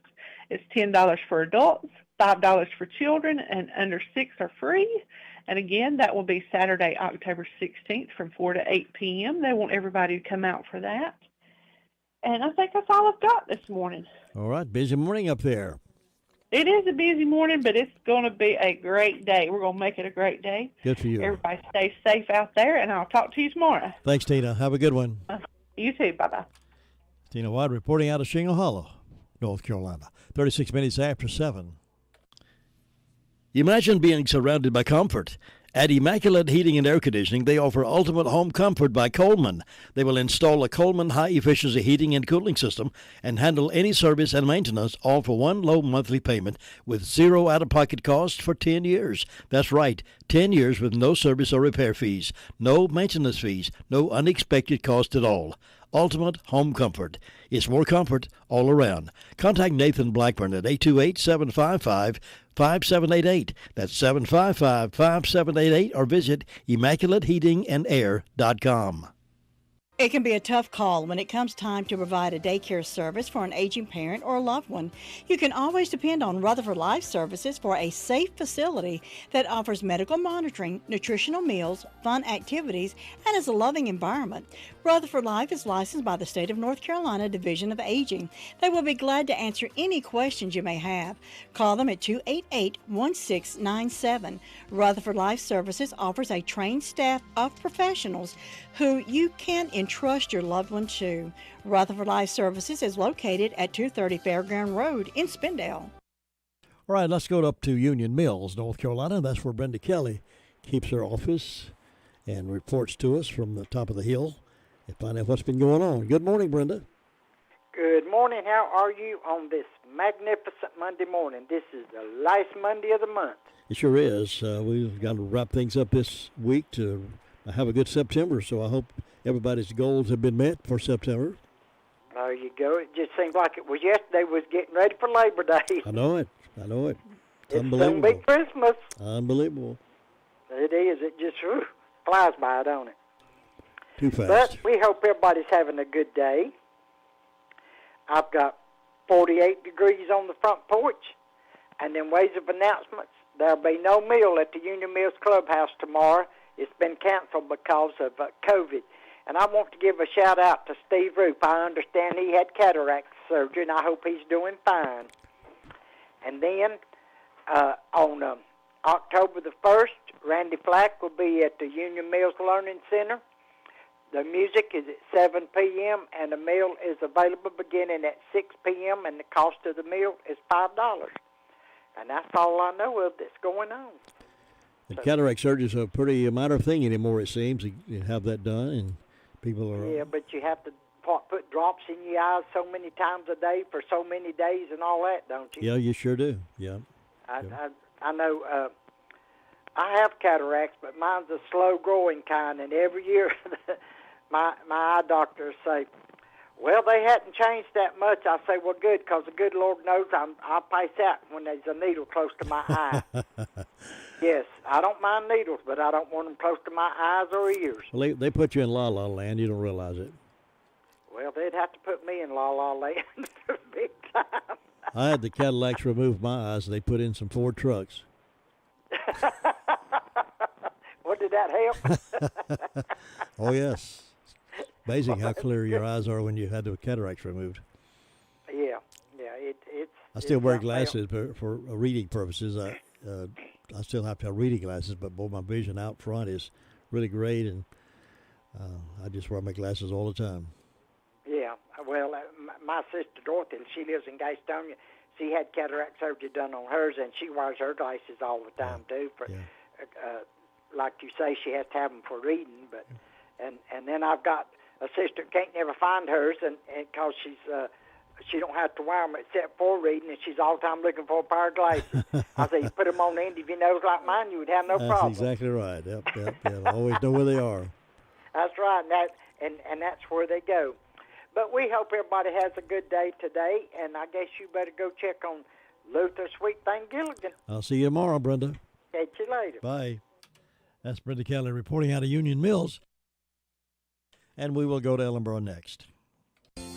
Speaker 11: It's $10 for adults, $5 for children, and under 6 are free. And again, that will be Saturday, October 16th from 4 to 8 p.m. They want everybody to come out for that. And I think that's all I've got this morning.
Speaker 9: All right, busy morning up there.
Speaker 11: It is a busy morning, but it's going to be a great day. We're going to make it a great day.
Speaker 9: Good for you.
Speaker 11: Everybody stay safe out there, and I'll talk to you tomorrow.
Speaker 9: Thanks, Tina. Have a good one.
Speaker 11: You too. Bye-bye.
Speaker 9: Tina Watt reporting out of Shingle Hollow, North Carolina. 36 minutes after 7.
Speaker 14: Imagine being surrounded by comfort. At Immaculate Heating and Air Conditioning, they offer ultimate home comfort by Coleman. They will install a Coleman high-efficiency heating and cooling system and handle any service and maintenance, all for one low monthly payment with zero out-of-pocket costs for 10 years. That's right, 10 years with no service or repair fees, no maintenance fees, no unexpected cost at all. Ultimate home comfort. It's more comfort all around. Contact Nathan Blackburn at 828-755-5788. That's 755-5788, or visit ImmaculateHeatingandAir.com.
Speaker 3: It can be a tough call when it comes time to provide a daycare service for an aging parent or a loved one. You can always depend on Rutherford Life Services for a safe facility that offers medical monitoring, nutritional meals, fun activities, and is a loving environment. Rutherford Life is licensed by the State of North Carolina Division of Aging. They will be glad to answer any questions you may have. Call them at 288-1697. Rutherford Life Services offers a trained staff of professionals who you can entrust your loved one to. Rutherford Life Services is located at 230 Fairground Road in Spindale.
Speaker 9: All right, let's go up to Union Mills, North Carolina. That's where Brenda Kelly keeps her office and reports to us from the top of the hill and find out what's been going on. Good morning, Brenda.
Speaker 4: Good morning. How are you on this magnificent Monday morning? This is the last Monday of the month.
Speaker 9: It sure is. We've got to wrap things up this week to have a good September, so I hope everybody's goals have been met for September.
Speaker 4: There you go. It just seems like it was yesterday. Was getting ready for Labor Day.
Speaker 9: I know it. It's
Speaker 4: It's
Speaker 9: unbelievable.
Speaker 4: gonna be Christmas.
Speaker 9: Unbelievable.
Speaker 4: It is. It just flies by, don't it?
Speaker 9: Too fast.
Speaker 4: But we hope everybody's having a good day. I've got 48 degrees on the front porch. And then ways of announcements. There'll be no meal at the Union Mills Clubhouse tomorrow. It's been canceled because of COVID. And I want to give a shout-out to Steve Roop. I understand he had cataract surgery, and I hope he's doing fine. And then on October the 1st, Randy Flack will be at the Union Mills Learning Center. The music is at 7 p.m., and the meal is available beginning at 6 p.m., and the cost of the meal is $5. And that's all I know of that's going on.
Speaker 9: And cataract surgery is a pretty minor thing anymore, it seems. You have that done, and people are...
Speaker 4: Yeah, but you have to put drops in your eyes so many times a day for so many days and all that, don't you?
Speaker 9: Yeah, you sure do, yeah.
Speaker 4: I know I have cataracts, but mine's a slow-growing kind, and every year my eye doctors say, well, they hadn't changed that much. I say, well, good, because the good Lord knows I'll pass out when there's a needle close to my eye. Yes, I don't mind needles, but I don't want them close to my eyes or ears.
Speaker 9: Well, they put you in La La Land. You don't realize it.
Speaker 4: Well, they'd have to put me in La La Land big time.
Speaker 9: I had the Cadillacs remove my eyes, and they put in some Ford trucks.
Speaker 4: What Did that help?
Speaker 9: Oh, yes. Amazing how clear your eyes are when you had the cataracts removed.
Speaker 4: Yeah.
Speaker 9: I still wear glasses for reading purposes. I still have to have reading glasses, but boy, my vision out front is really great, and I just wear my glasses all the time.
Speaker 4: Yeah. Well, my sister Dorothy, she lives in Gastonia. She had cataract surgery done on hers, and she wears her glasses all the time too. Like you say, she has to have them for reading. But and then I've got a sister can't never find hers, and because she don't have to wear them except for reading, and she's all the time looking for a pair of glasses. I say, you put them on the end of your nose like mine, you would have no problem.
Speaker 9: That's exactly right. Yep. I always know where they are.
Speaker 4: That's right, and that's where they go. But we hope everybody has a good day today, and I guess you better go check on Luther Sweet Thing Gilligan.
Speaker 9: I'll see you tomorrow, Brenda.
Speaker 4: Catch you later.
Speaker 9: Bye. That's Brenda Kelly reporting out of Union Mills. And we will go to Ellenboro next.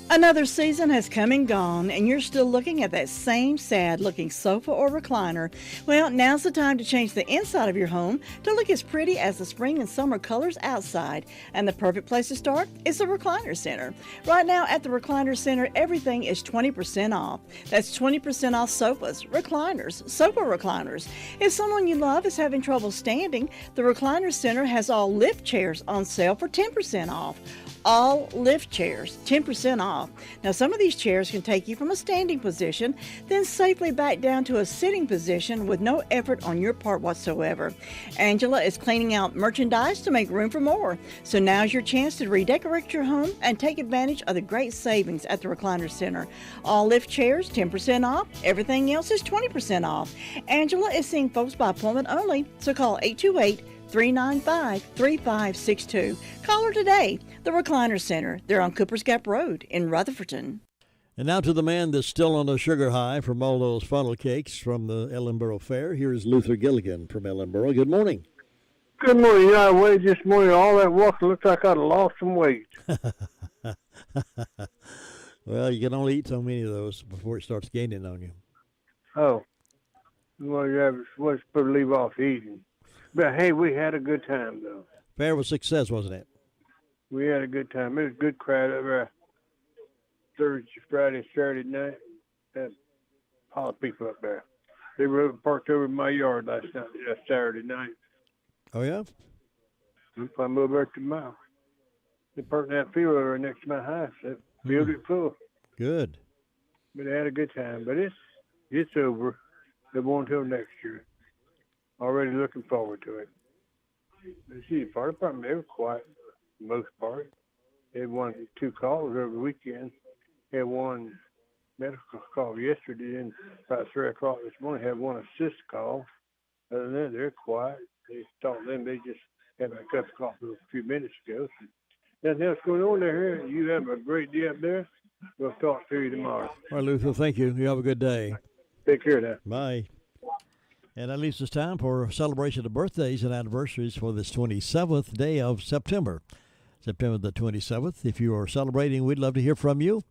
Speaker 3: Another season has come and gone, and you're still looking at that same sad-looking sofa or recliner. Well, now's the time to change the inside of your home to look as pretty as the spring and summer colors outside. And the perfect place to start is the Recliner Center. Right now at the Recliner Center, everything is 20% off. That's 20% off sofas, recliners, sofa recliners. If someone you love is having trouble standing, the Recliner Center has all lift chairs on sale for 10% off. All lift chairs, 10% off. Now, some of these chairs can take you from a standing position, then safely back down to a sitting position with no effort on your part whatsoever. Angela is cleaning out merchandise to make room for more. So now's your chance to redecorate your home and take advantage of the great savings at the Recliner Center. All lift chairs, 10% off. Everything else is 20% off. Angela is seeing folks by appointment only, so call 828-395-3562. Call her today. The Recliner Center. They're on Cooper's Gap Road in Rutherford.
Speaker 9: And now to the man that's still on a sugar high from all those funnel cakes from the Ellenboro Fair. Here is Luther Gilligan from Ellenboro. Good morning.
Speaker 12: Good morning. Yeah, I weighed this morning. All that walking looks like I'd lost some weight.
Speaker 9: Well, you can only eat so many of those before it starts gaining on you.
Speaker 12: Oh. Well, yeah, we're supposed to leave off eating. But, hey, we had a good time, though.
Speaker 9: Fair was success, wasn't it?
Speaker 12: We had a good time. It was a good crowd over Thursday, Friday, Saturday night. Had a lot of people up there. They were parked over in my yard last Saturday night.
Speaker 9: Oh, yeah?
Speaker 12: I moved back to my They parked in that field over next to my house. That filled it full.
Speaker 9: Good.
Speaker 12: But they had a good time. But it's over. They won't until next year. Already looking forward to it. See, the fire department, they were quiet for the most part. They had 2 calls over the weekend. They had one medical call yesterday, and about 3 o'clock this morning, had one assist call. Other than that, they're quiet. They talked to them. They just had a cup of coffee a few minutes ago. Nothing else going on there. You have a great day up there. We'll talk to you tomorrow.
Speaker 9: All right, Luther, thank you. You have a good day.
Speaker 12: Take care now.
Speaker 9: Bye. And that leaves us time for a celebration of birthdays and anniversaries for this 27th day of September. September the 27th. If you are celebrating, we'd love to hear from you.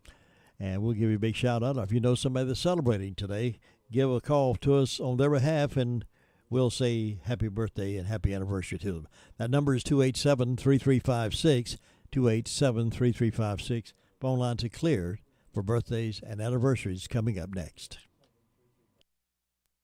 Speaker 9: And we'll give you a big shout out. If you know somebody that's celebrating today, give a call to us on their behalf, and we'll say happy birthday and happy anniversary to them. That number is 287-3356, 287-3356. Phone lines are cleared for birthdays and anniversaries coming up next.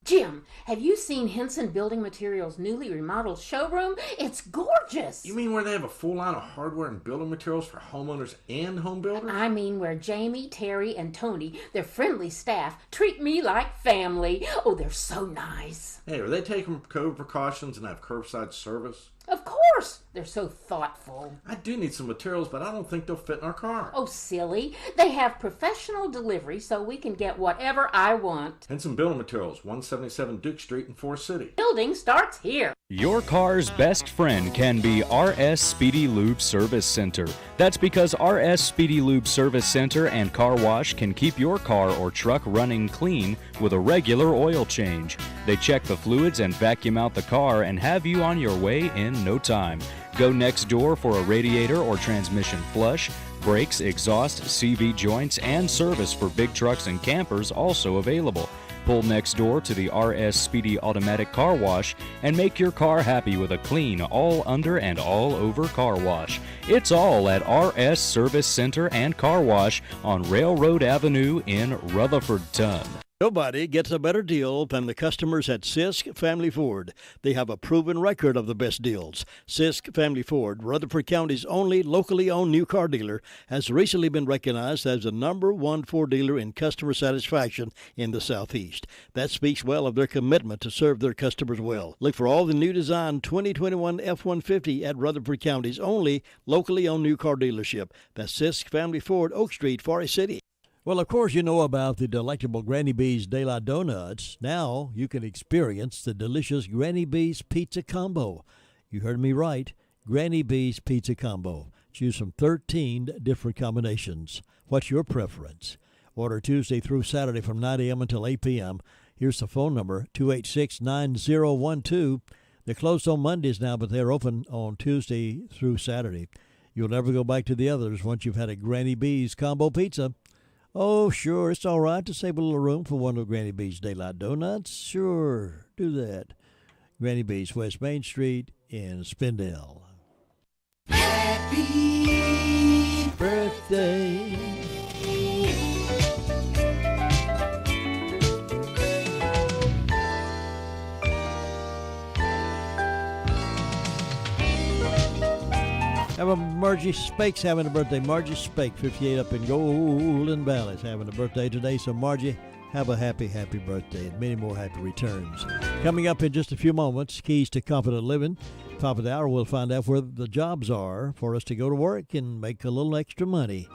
Speaker 13: Jim, have you seen Henson Building Materials' newly remodeled showroom? It's gorgeous.
Speaker 16: You mean where they have a full line of hardware and building materials for homeowners and home builders?
Speaker 13: I mean where Jamie, Terry, and Tony, their friendly staff, treat me like family. Oh, they're so nice.
Speaker 16: Hey, are they taking COVID precautions and have curbside service?
Speaker 13: Of course. They're so thoughtful.
Speaker 16: I do need some materials, but I don't think they'll fit in our car.
Speaker 13: Oh, silly. They have professional delivery so we can get whatever I want.
Speaker 16: Henson Building Materials, 177 Duke Street in Forest City.
Speaker 13: Building starts here.
Speaker 7: Your car's best friend can be RS Speedy Lube Service Center. That's because RS Speedy Lube Service Center and Car Wash can keep your car or truck running clean with a regular oil change. They check the fluids and vacuum out the car and have you on your way in no time. Go next door for a radiator or transmission flush, brakes, exhaust, CV joints, and service for big trucks and campers also available. pull next door to the RS Speedy Automatic Car Wash and make your car happy with a clean, all under and all over car wash. It's all at RS Service Center and Car Wash on Railroad Avenue in Rutherford-ton.
Speaker 14: Nobody gets a better deal than the customers at Sisk Family Ford. They have a proven record of the best deals. Sisk Family Ford, Rutherford County's only locally owned new car dealer, has recently been recognized as the #1 Ford dealer in customer satisfaction in the Southeast. That speaks well of their commitment to serve their customers well. Look for all the new design 2021 F-150 at Rutherford County's only locally owned new car dealership. That's Sisk Family Ford, Oak Street, Forest City. Well, of course, you know about the delectable Granny B's De La Donuts. Now you can experience the delicious Granny B's Pizza Combo. You heard me right, Granny B's Pizza Combo. Choose from 13 different combinations. What's your preference? Order Tuesday through Saturday from 9 a.m. until 8 p.m. Here's the phone number, 286-9012. They're closed on Mondays now, but they're open on Tuesday through Saturday. You'll never go back to the others once you've had a Granny B's Combo Pizza. Oh, sure, it's all right to save a little room for one of Granny B's Daylight Donuts. Sure, do that. Granny B's, West Main Street in Spindale. Happy birthday. Have a Margie Spake's having a birthday. Margie Spake, 58 up in Golden Valley, is having a birthday today. So, Margie, have a happy, happy birthday and many more happy returns. Coming up in just a few moments, Keys to Confident Living. Top of the hour, we'll find out where the jobs are for us to go to work and make a little extra money.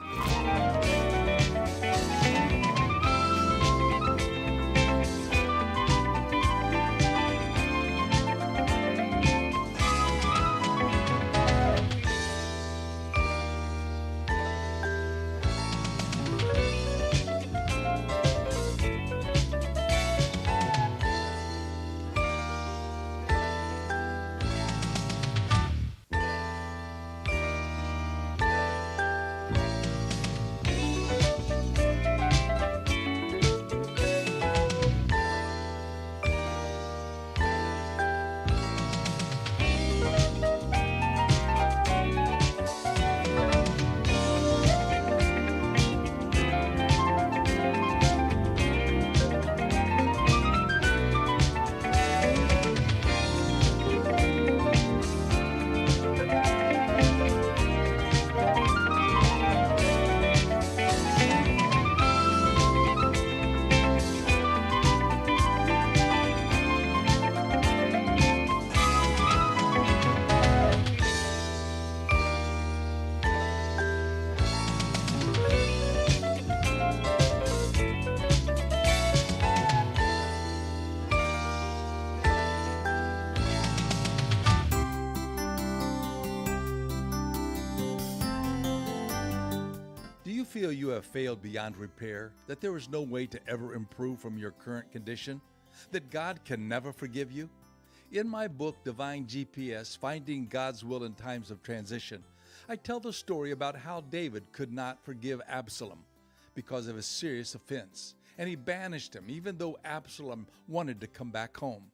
Speaker 15: Feel you have failed beyond repair, that there is no way to ever improve from your current condition, that God can never forgive you? In my book, Divine GPS, Finding God's Will in Times of Transition, I tell the story about how David could not forgive Absalom because of a serious offense, and he banished him even though Absalom wanted to come back home.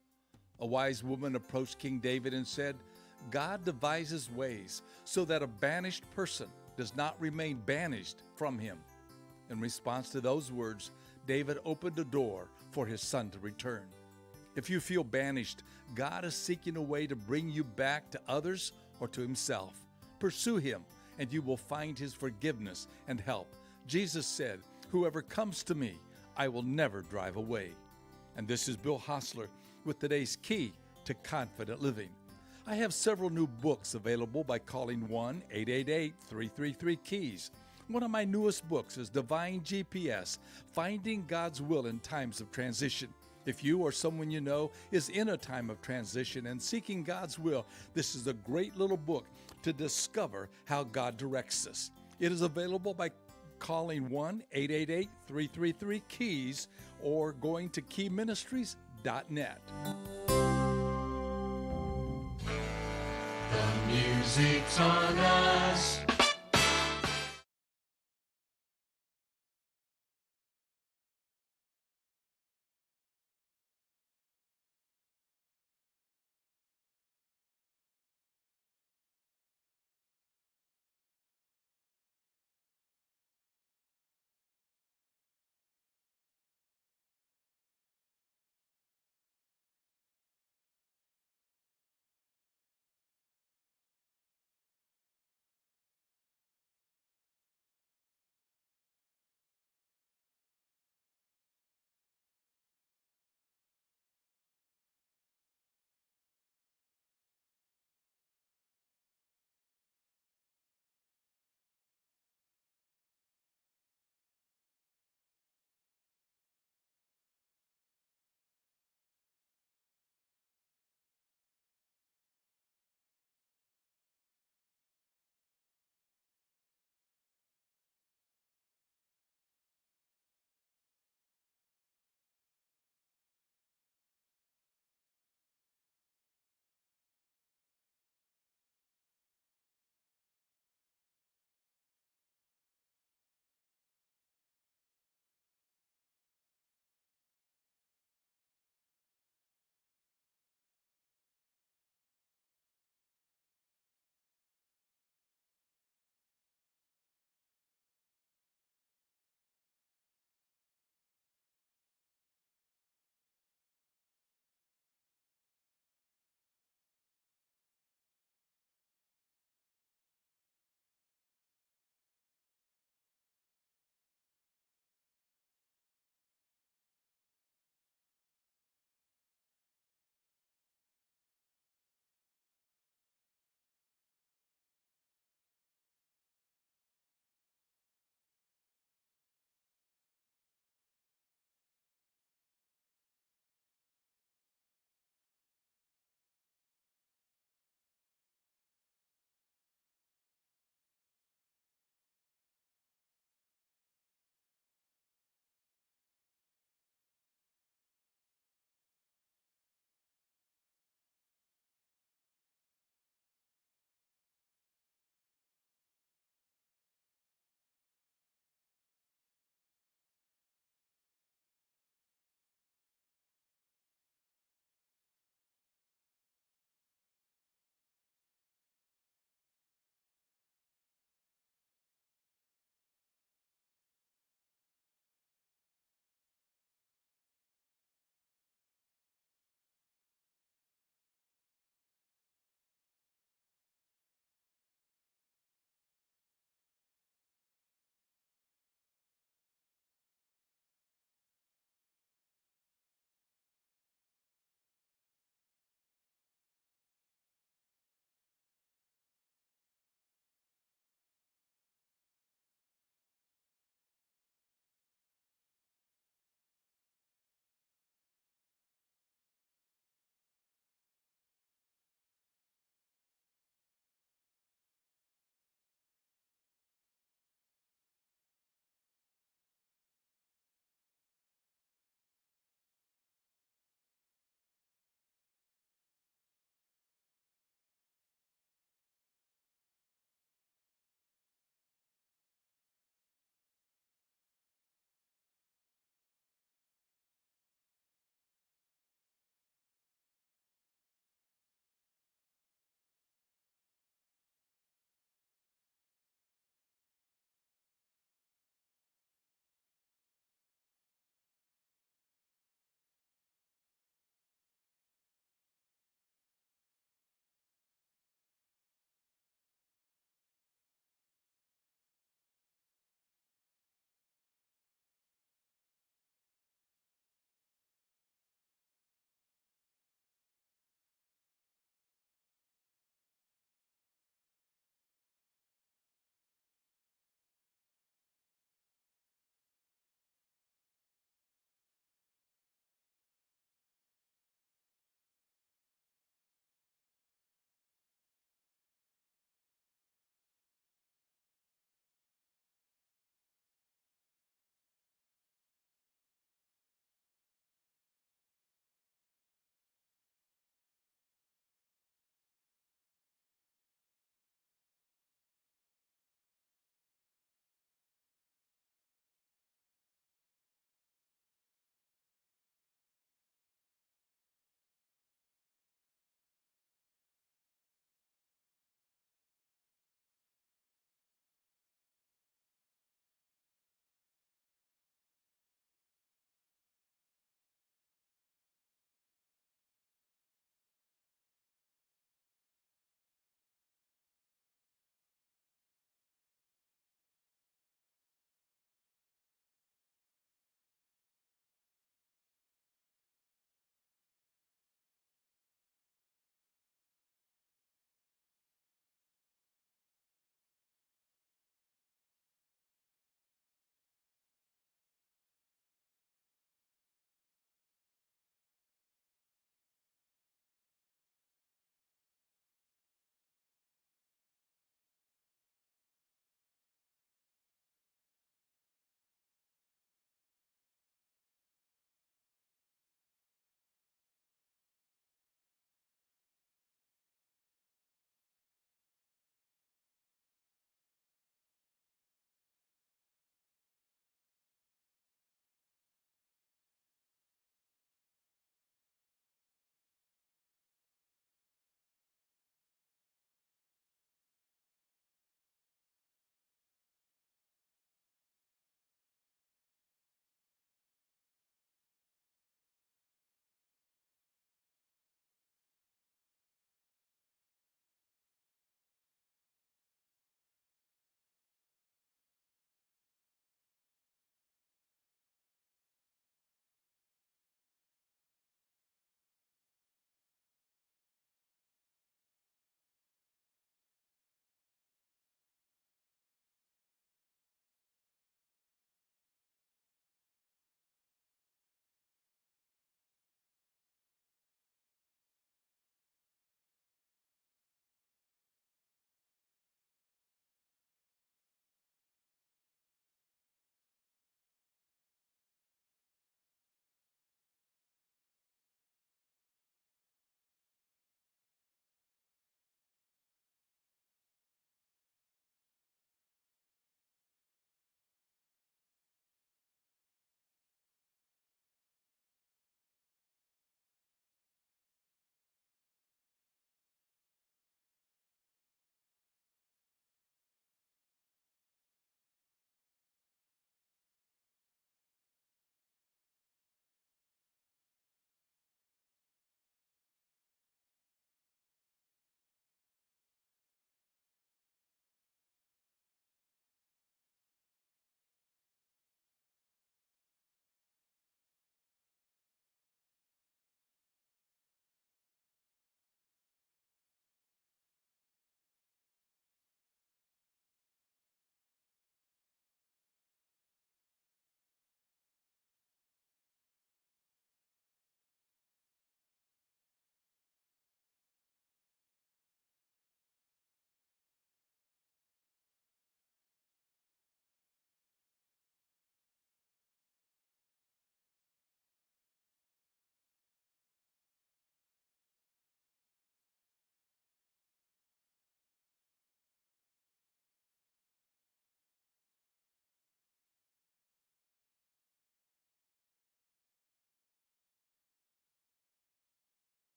Speaker 15: A wise woman approached King David and said, God devises ways so that a banished person does not remain banished from him. In response to those words, David opened a door for his son to return. If you feel banished, God is seeking a way to bring you back to others or to himself. Pursue him, and you will find his forgiveness and help. Jesus said, whoever comes to me, I will never drive away. And this is Bill Hostler with today's Key to Confident Living. I have several new books available by calling 1-888-333-KEYS. One of my newest books is Divine GPS, Finding God's Will in Times of Transition. If you or someone you know is in a time of transition and seeking God's will, this is a great little book to discover how God directs us. It is available by calling 1-888-333-KEYS or going to keyministries.net.
Speaker 17: The music's on us.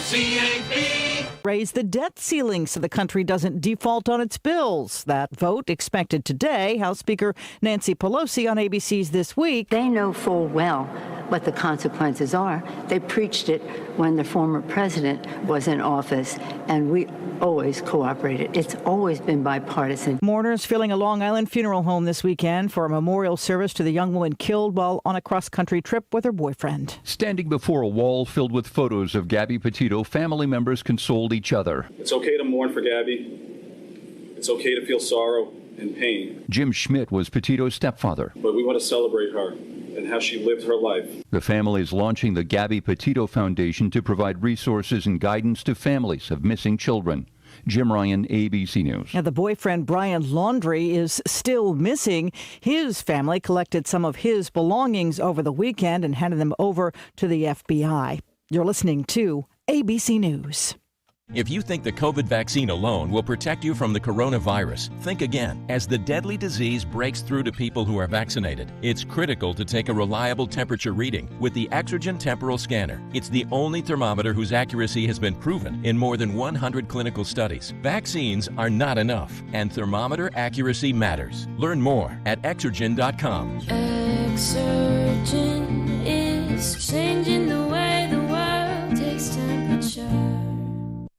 Speaker 17: WCAB.
Speaker 18: Raise the debt ceiling so the country doesn't default on its bills. That vote expected today. House Speaker Nancy Pelosi on ABC's This Week.
Speaker 19: They know full well what the consequences are. They preached it when the former president was in office, and we always cooperated. It's always been bipartisan.
Speaker 18: Mourners filling a Long Island funeral home this weekend for a memorial service to the young woman killed while on a cross-country trip with her boyfriend.
Speaker 20: Standing before a wall filled with photos of Gabby Petito, family members consoled each other.
Speaker 21: It's okay to mourn for Gabby. It's okay to feel sorrow and pain.
Speaker 20: Jim Schmidt was Petito's stepfather.
Speaker 21: But we want to celebrate her and how she lived her life.
Speaker 20: The family is launching the Gabby Petito Foundation to provide resources and guidance to families of missing children. Jim Ryan, ABC News.
Speaker 18: Now, the boyfriend, Brian Laundrie, is still missing. His family collected some of his belongings over the weekend and handed them over to the FBI. You're listening to ABC News.
Speaker 25: If you think the COVID vaccine alone will protect you from the coronavirus, think again. As the deadly disease breaks through to people who are vaccinated, it's critical to take a reliable temperature reading with the Exergen Temporal Scanner. It's the only thermometer whose accuracy has been proven in more than 100 clinical studies. Vaccines are not enough, and thermometer accuracy matters. Learn more at Exergen.com.
Speaker 26: Exergen is changing the way the world takes temperature.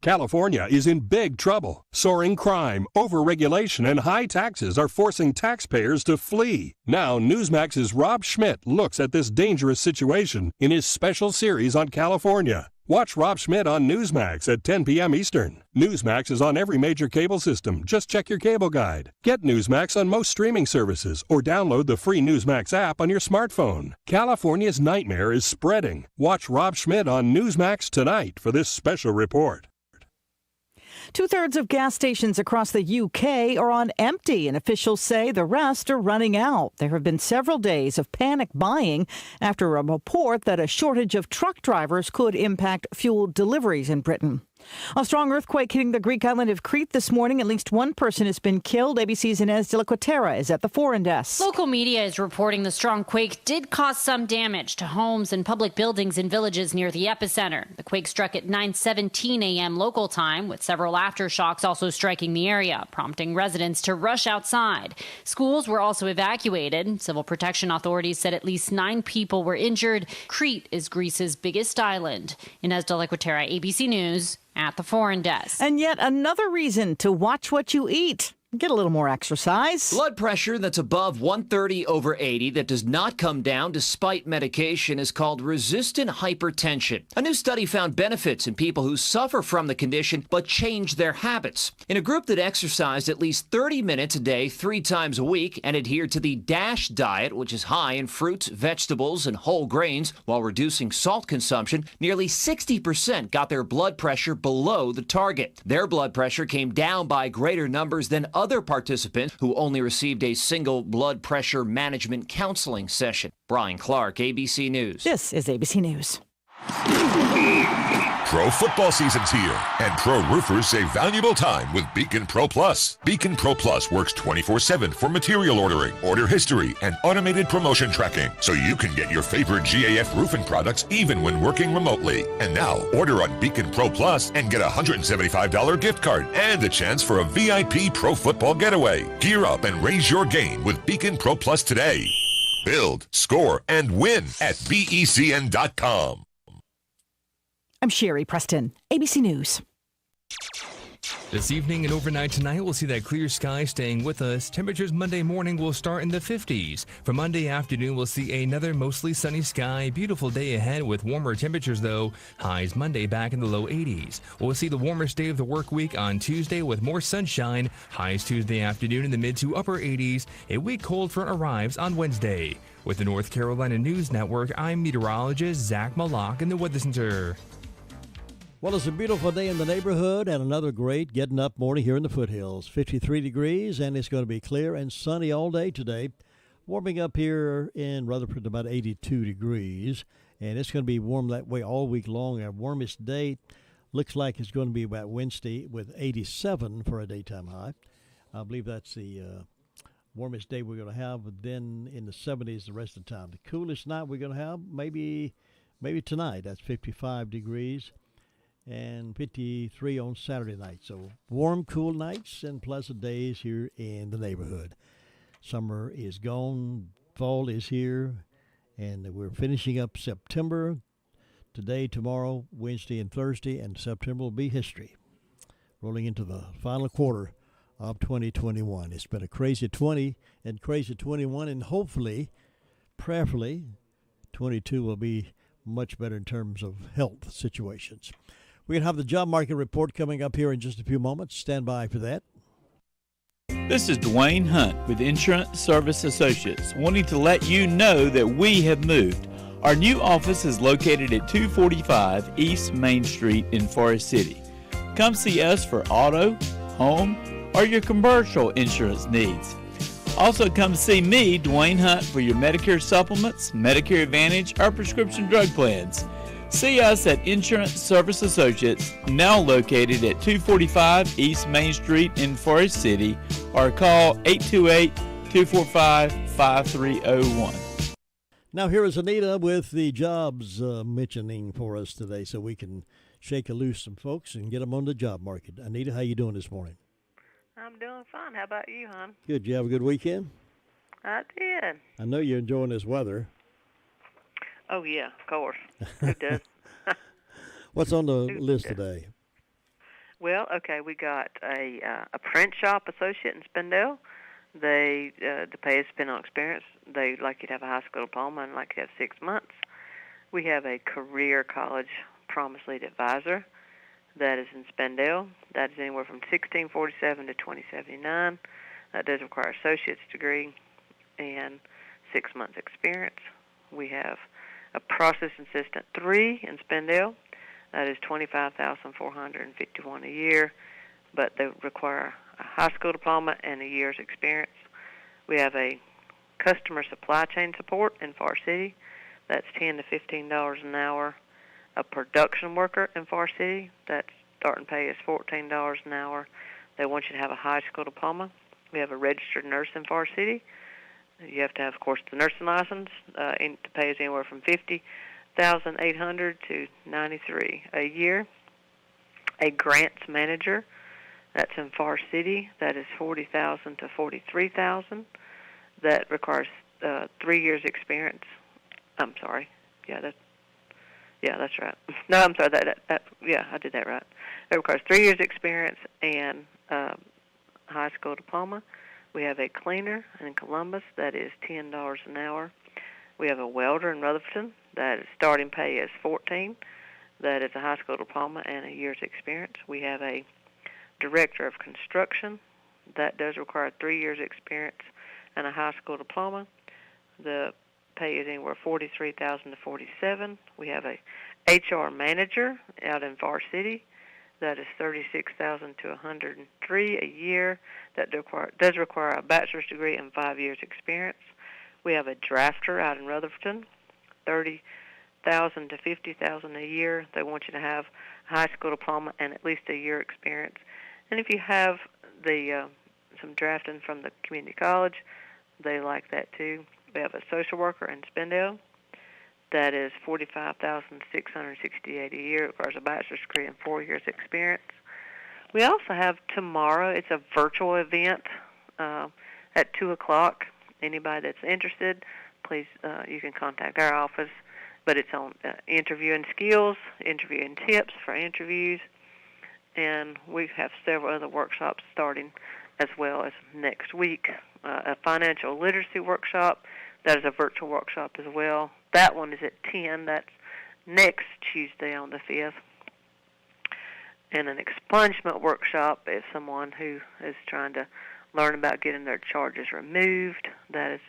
Speaker 27: California is in big trouble. Soaring crime, overregulation, and high taxes are forcing taxpayers to flee. Now, Newsmax's Rob Schmidt looks at this dangerous situation in his special series on California. Watch Rob Schmidt on Newsmax at 10 p.m. Eastern. Newsmax is on every major cable system. Just check your cable guide. Get Newsmax on most streaming services or download the free Newsmax app on your smartphone. California's nightmare is spreading. Watch Rob Schmidt on Newsmax tonight for this special report.
Speaker 18: Two-thirds of gas stations across the UK are on empty, and officials say the rest are running out. There have been several days of panic buying after a report that a shortage of truck drivers could impact fuel deliveries in Britain. A strong earthquake hitting the Greek island of Crete this morning. At least one person has been killed. ABC's Inez de la Quatera is at the foreign desk.
Speaker 28: Local media is reporting the strong quake did cause some damage to homes and public buildings in villages near the epicenter. The quake struck at 9:17 a.m. local time, with several aftershocks also striking the area, prompting residents to rush outside. Schools were also evacuated. Civil protection authorities said at least 9 people were injured. Crete is Greece's biggest island. Inez de la Quatera, ABC News, at the foreign desk.
Speaker 18: And yet another reason to watch what you eat. Get a little more exercise.
Speaker 29: Blood pressure that's above 130/80 that does not come down despite medication is called resistant hypertension. A new study found benefits in people who suffer from the condition but change their habits. In a group that exercised at least 30 minutes a day 3 times a week and adhered to the DASH diet, which is high in fruits, vegetables, and whole grains, while reducing salt consumption, nearly 60% got their blood pressure below the target. Their blood pressure came down by greater numbers than other participants who only received a single blood pressure management counseling session. Brian Clark, ABC News.
Speaker 18: This is ABC News.
Speaker 30: Pro football season's here, and pro roofers save valuable time with Beacon Pro Plus. Beacon Pro Plus works 24/7 for material ordering, order history, and automated promotion tracking, so you can get your favorite GAF roofing products even when working remotely. And now, order on Beacon Pro Plus and get a $175 gift card and a chance for a VIP pro football getaway. Gear up and raise your game with Beacon Pro Plus today. Build, score, and win at BECN.com.
Speaker 18: I'm Sherry Preston, ABC News.
Speaker 31: This evening and overnight tonight, we'll see that clear sky staying with us. Temperatures Monday morning will start in the 50s. For Monday afternoon, we'll see another mostly sunny sky. Beautiful day ahead with warmer temperatures, though. Highs Monday back in the low 80s. We'll see the warmest day of the work week on Tuesday with more sunshine. Highs Tuesday afternoon in the mid to upper 80s. A weak cold front arrives on Wednesday. With the North Carolina News Network, I'm meteorologist Zach Malak in the Weather Center.
Speaker 9: Well, it's a beautiful day in the neighborhood and another great getting up morning here in the foothills. 53 degrees, and it's going to be clear and sunny all day today. Warming up here in Rutherford about 82 degrees, and it's going to be warm that way all week long. Our warmest day looks like it's going to be about Wednesday with 87 for a daytime high. I believe that's the warmest day we're going to have, but then in the 70s the rest of the time. The coolest night we're going to have maybe tonight. That's 55 degrees. and 53 on Saturday night. So warm, cool nights and pleasant days here in the neighborhood. Summer is gone, fall is here, and we're finishing up September. Today, tomorrow, Wednesday, and Thursday, and September will be history. Rolling into the final quarter of 2021. It's been a crazy 20 and crazy 21, and hopefully, prayerfully, 22 will be much better in terms of health situations. We're going to have the job market report coming up here in just a few moments. Stand by for that.
Speaker 1: This is Dwayne Hunt with Insurance Service Associates, wanting to let you know that we have moved. Our new office is located at 245 East Main Street in Forest City. Come see us for auto, home, or your commercial insurance needs. Also come see me, Dwayne Hunt, for your Medicare supplements, Medicare Advantage, or prescription drug plans. See us at Insurance Service Associates, now located at 245 East Main Street in Forest City, or call 828-245-5301.
Speaker 9: Now here is Anita with the jobs mentioning for us today, so we can shake loose some folks and get them on the job market. Anita, how you doing this morning?
Speaker 2: I'm doing fine. How about you, hon?
Speaker 9: Good. Did you have a good weekend?
Speaker 2: I did.
Speaker 9: I know you're enjoying this weather.
Speaker 2: Oh, yeah, of course. Who does?
Speaker 9: What's on the list today?
Speaker 2: Well, okay, we got a print shop associate in Spindale. The pay is spent on experience. They like you to have a high school diploma and like you to have 6 months. We have a career college promise lead advisor that is in Spindale. That is anywhere from $16.47 to $20.79. That does require an associate's degree and 6 months experience. We have a process assistant 3 in Spindale. That is $25,451 a year, but they require a high school diploma and a year's experience. We have a customer supply chain support in Far City. That's $10 to $15 an hour. A production worker in Far City. That starting pay is $14 an hour. They want you to have a high school diploma. We have a registered nurse in Far City. You have to have, of course, the nursing license. The pay is anywhere from $50,800 to $93,000 a year. A grants manager. That's in Far City. That is $40,000 to $43,000. That requires 3 years experience. I'm sorry. Yeah, that's right. No, I'm sorry. Yeah, I did that right. It requires 3 years experience and high school diploma. We have a cleaner in Columbus. That is $10 an hour. We have a welder in Rutherford. That is starting pay is $14. That is a high school diploma and a year's experience. We have a director of construction. That does require 3 years experience and a high school diploma. The pay is anywhere $43,000 to $47,000. We have a HR manager out in Far City. That is $36,000 to $103,000 a year. That does require a bachelor's degree and 5 years experience. We have a drafter out in Rutherford. $30,000 to $50,000 a year. They want you to have a high school diploma and at least a year experience. And if you have some drafting from the community college, they like that too. We have a social worker in Spindale. That is $45,668 a year. It requires a bachelor's degree and 4 years experience. We also have tomorrow, it's a virtual event at 2 o'clock. Anybody that's interested, please, you can contact our office. But it's on interviewing skills, interviewing tips for interviews, and we have several other workshops starting as well as next week. A financial literacy workshop, that is a virtual workshop as well. That one is at 10. That's next Tuesday on the 5th. And an expungement workshop is someone who is trying to learn about getting their charges removed. That is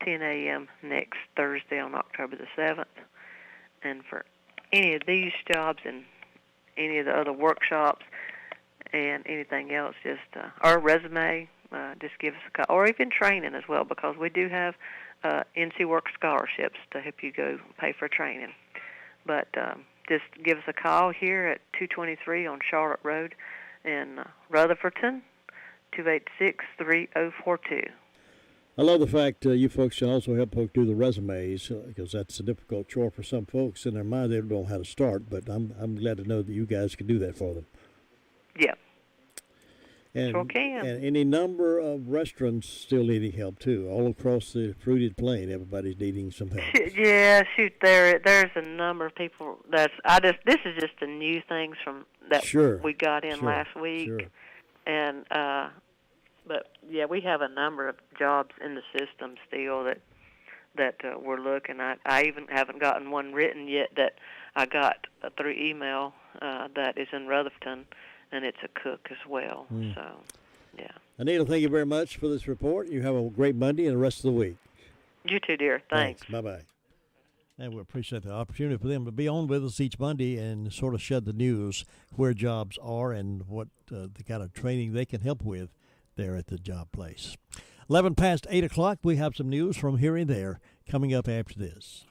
Speaker 2: 10 a.m. next Thursday on October the 7th. And for any of these jobs and any of the other workshops and anything else, just our resume, just give us a call, or even training as well, because we do have NC Work scholarships to help you go pay for training. But just give us a call here at 223 on Charlotte Road in Rutherford, 286-3042.
Speaker 9: I love the fact you folks can also help folks do the resumes because that's a difficult chore for some folks. In their mind, they don't know how to start, but I'm glad to know that you guys can do that for them.
Speaker 2: Yeah.
Speaker 9: And,
Speaker 2: Sure can.
Speaker 9: And any number of restaurants still needing help, too. All across the fruited plain, everybody's needing some help.
Speaker 2: Yeah, shoot, there's a number of people this is just the new things from that we got in last week.
Speaker 9: Sure.
Speaker 2: And, but, yeah, we have a number of jobs in the system still that we're looking at. I even haven't gotten one written yet that I got through email that is in Rutherford, and it's a cook as well. So, yeah.
Speaker 9: Anita, thank you very much for this report. You have a great Monday and the rest of the week.
Speaker 2: You too, dear. Thanks.
Speaker 9: Bye-bye. And we appreciate the opportunity for them to be on with us each Monday and sort of shed the news where jobs are and what the kind of training they can help with there at the job place. 11 past 8 o'clock, we have some news from here and there coming up after this.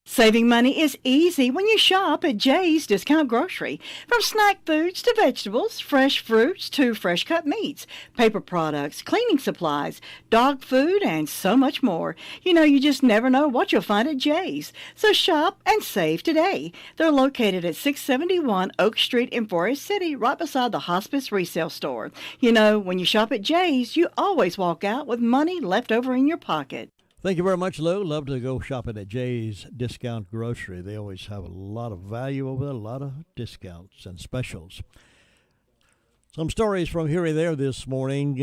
Speaker 3: Saving money is easy when you shop at Jay's Discount Grocery. From snack foods to vegetables, fresh fruits to fresh cut meats, paper products, cleaning supplies, dog food, and so much more. You know, you just never know what you'll find at Jay's. So shop and save today. They're located at 671 Oak Street in Forest City, right beside the Hospice Resale Store. You know, when you shop at Jay's, you always walk out with money left over in your pocket.
Speaker 9: Thank you very much, Lou. Love to go shopping at Jay's Discount Grocery. They always have a lot of value over there, a lot of discounts and specials. Some stories from here and there this morning.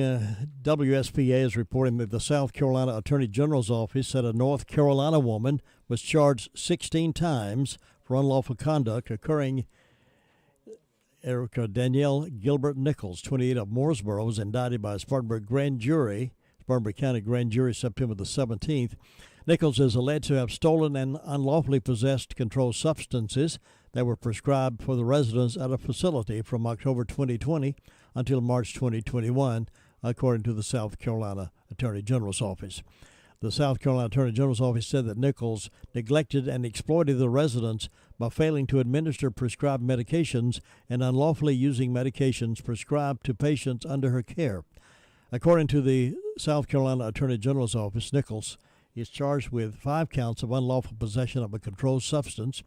Speaker 9: WSPA is reporting that the South Carolina Attorney General's office said a North Carolina woman was charged 16 times for unlawful conduct occurring. Erica Danielle Gilbert Nichols, 28 of Mooresboro, was indicted by a Spartanburg County grand jury September the 17th. Nichols is alleged to have stolen and unlawfully possessed controlled substances that were prescribed for the residents at a facility from October 2020 until March 2021, according to the South Carolina Attorney General's office. The South Carolina Attorney General's office said that Nichols neglected and exploited the residents by failing to administer prescribed medications and unlawfully using medications prescribed to patients under her care. According to the South Carolina Attorney General's office, Nichols is charged with 5 counts of unlawful possession of a controlled substance,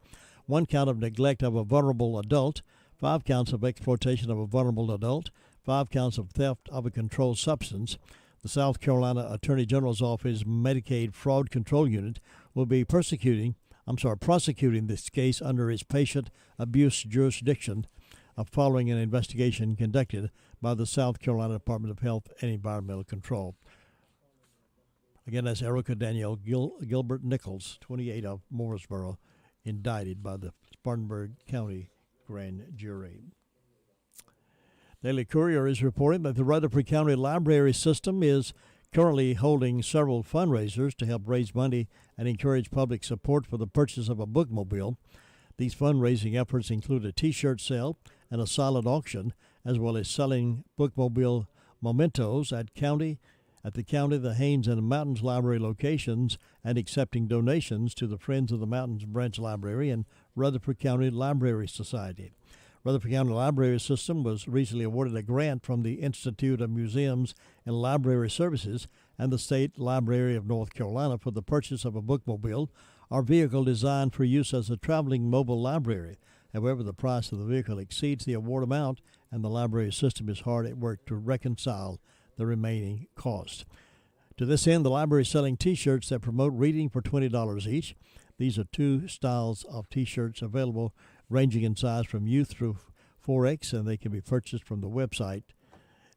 Speaker 9: 1 count of neglect of a vulnerable adult, 5 counts of exploitation of a vulnerable adult, 5 counts of theft of a controlled substance. The South Carolina Attorney General's office Medicaid Fraud Control Unit will be prosecuting this case under its patient abuse jurisdiction following an investigation conducted by the South Carolina Department of Health and Environmental Control. Again, that's Erica Danielle Gilbert Nichols, 28 of Mooresboro, indicted by the Spartanburg County grand jury. Daily Courier is reporting that the Rutherford County Library System is currently holding several fundraisers to help raise money and encourage public support for the purchase of a bookmobile. These fundraising efforts include a T-shirt sale and a silent auction, as well as selling bookmobile mementos at the county, the Haynes and Mountains Library locations, and accepting donations to the Friends of the Mountains Branch Library and Rutherford County Library Society. Rutherford County Library System was recently awarded a grant from the Institute of Museums and Library Services and the State Library of North Carolina for the purchase of a bookmobile, or vehicle designed for use as a traveling mobile library. However, the price of the vehicle exceeds the award amount, and the library system is hard at work to reconcile the remaining cost. To this end, the library is selling T-shirts that promote reading for $20 each. These are 2 styles of T-shirts available, ranging in size from youth through 4X, and they can be purchased from the website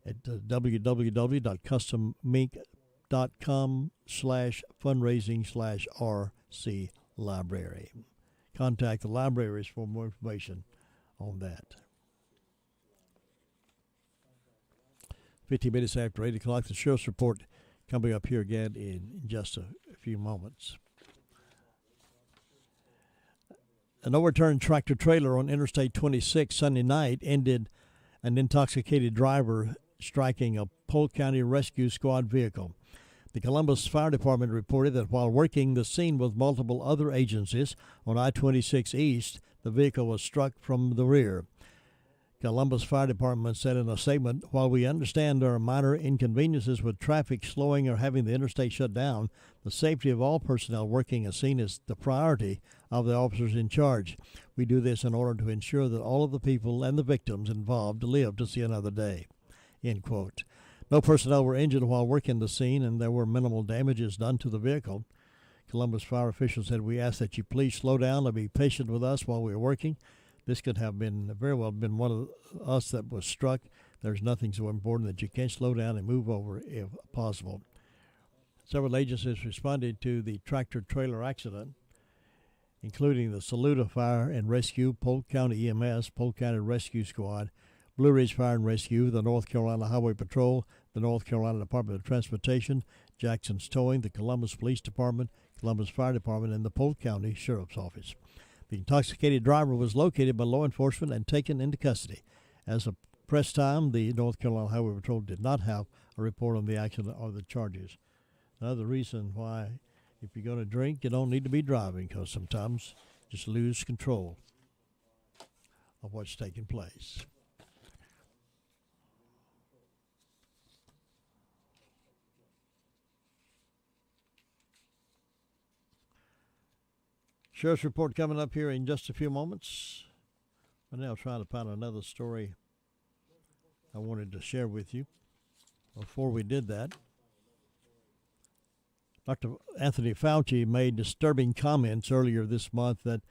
Speaker 9: at www.custommink.com/fundraising/RC Library. Contact the libraries for more information on that. 15 minutes after 8 o'clock, the Sheriff's Report coming up here again in just a few moments. An overturned tractor-trailer on Interstate 26 Sunday night ended an intoxicated driver striking a Polk County Rescue Squad vehicle. The Columbus Fire Department reported that while working the scene with multiple other agencies on I-26 East, the vehicle was struck from the rear. Columbus Fire Department said in a statement, while we understand there are minor inconveniences with traffic slowing or having the interstate shut down, the safety of all personnel working is seen as the priority of the officers in charge. We do this in order to ensure that all of the people and the victims involved live to see another day. End quote. No personnel were injured while working the scene, and there were minimal damages done to the vehicle. Columbus fire officials said, we ask that you please slow down and be patient with us while we are working. This could have been very well been one of us that was struck. There's nothing so important that you can't slow down and move over if possible. Several agencies responded to the tractor-trailer accident, including the Saluda Fire and Rescue, Polk County EMS, Polk County Rescue Squad, Blue Ridge Fire and Rescue, the North Carolina Highway Patrol, the North Carolina Department of Transportation, Jackson's Towing, the Columbus Police Department, Columbus Fire Department, and the Polk County Sheriff's Office. The intoxicated driver was located by law enforcement and taken into custody. As of press time, the North Carolina Highway Patrol did not have a report on the accident or the charges. Another reason why, if you're going to drink, you don't need to be driving, because sometimes you just lose control of what's taking place. Sheriff's Report coming up here in just a few moments. I'm now trying to find another story I wanted to share with you. Before we did that, Dr. Anthony Fauci made disturbing comments earlier this month that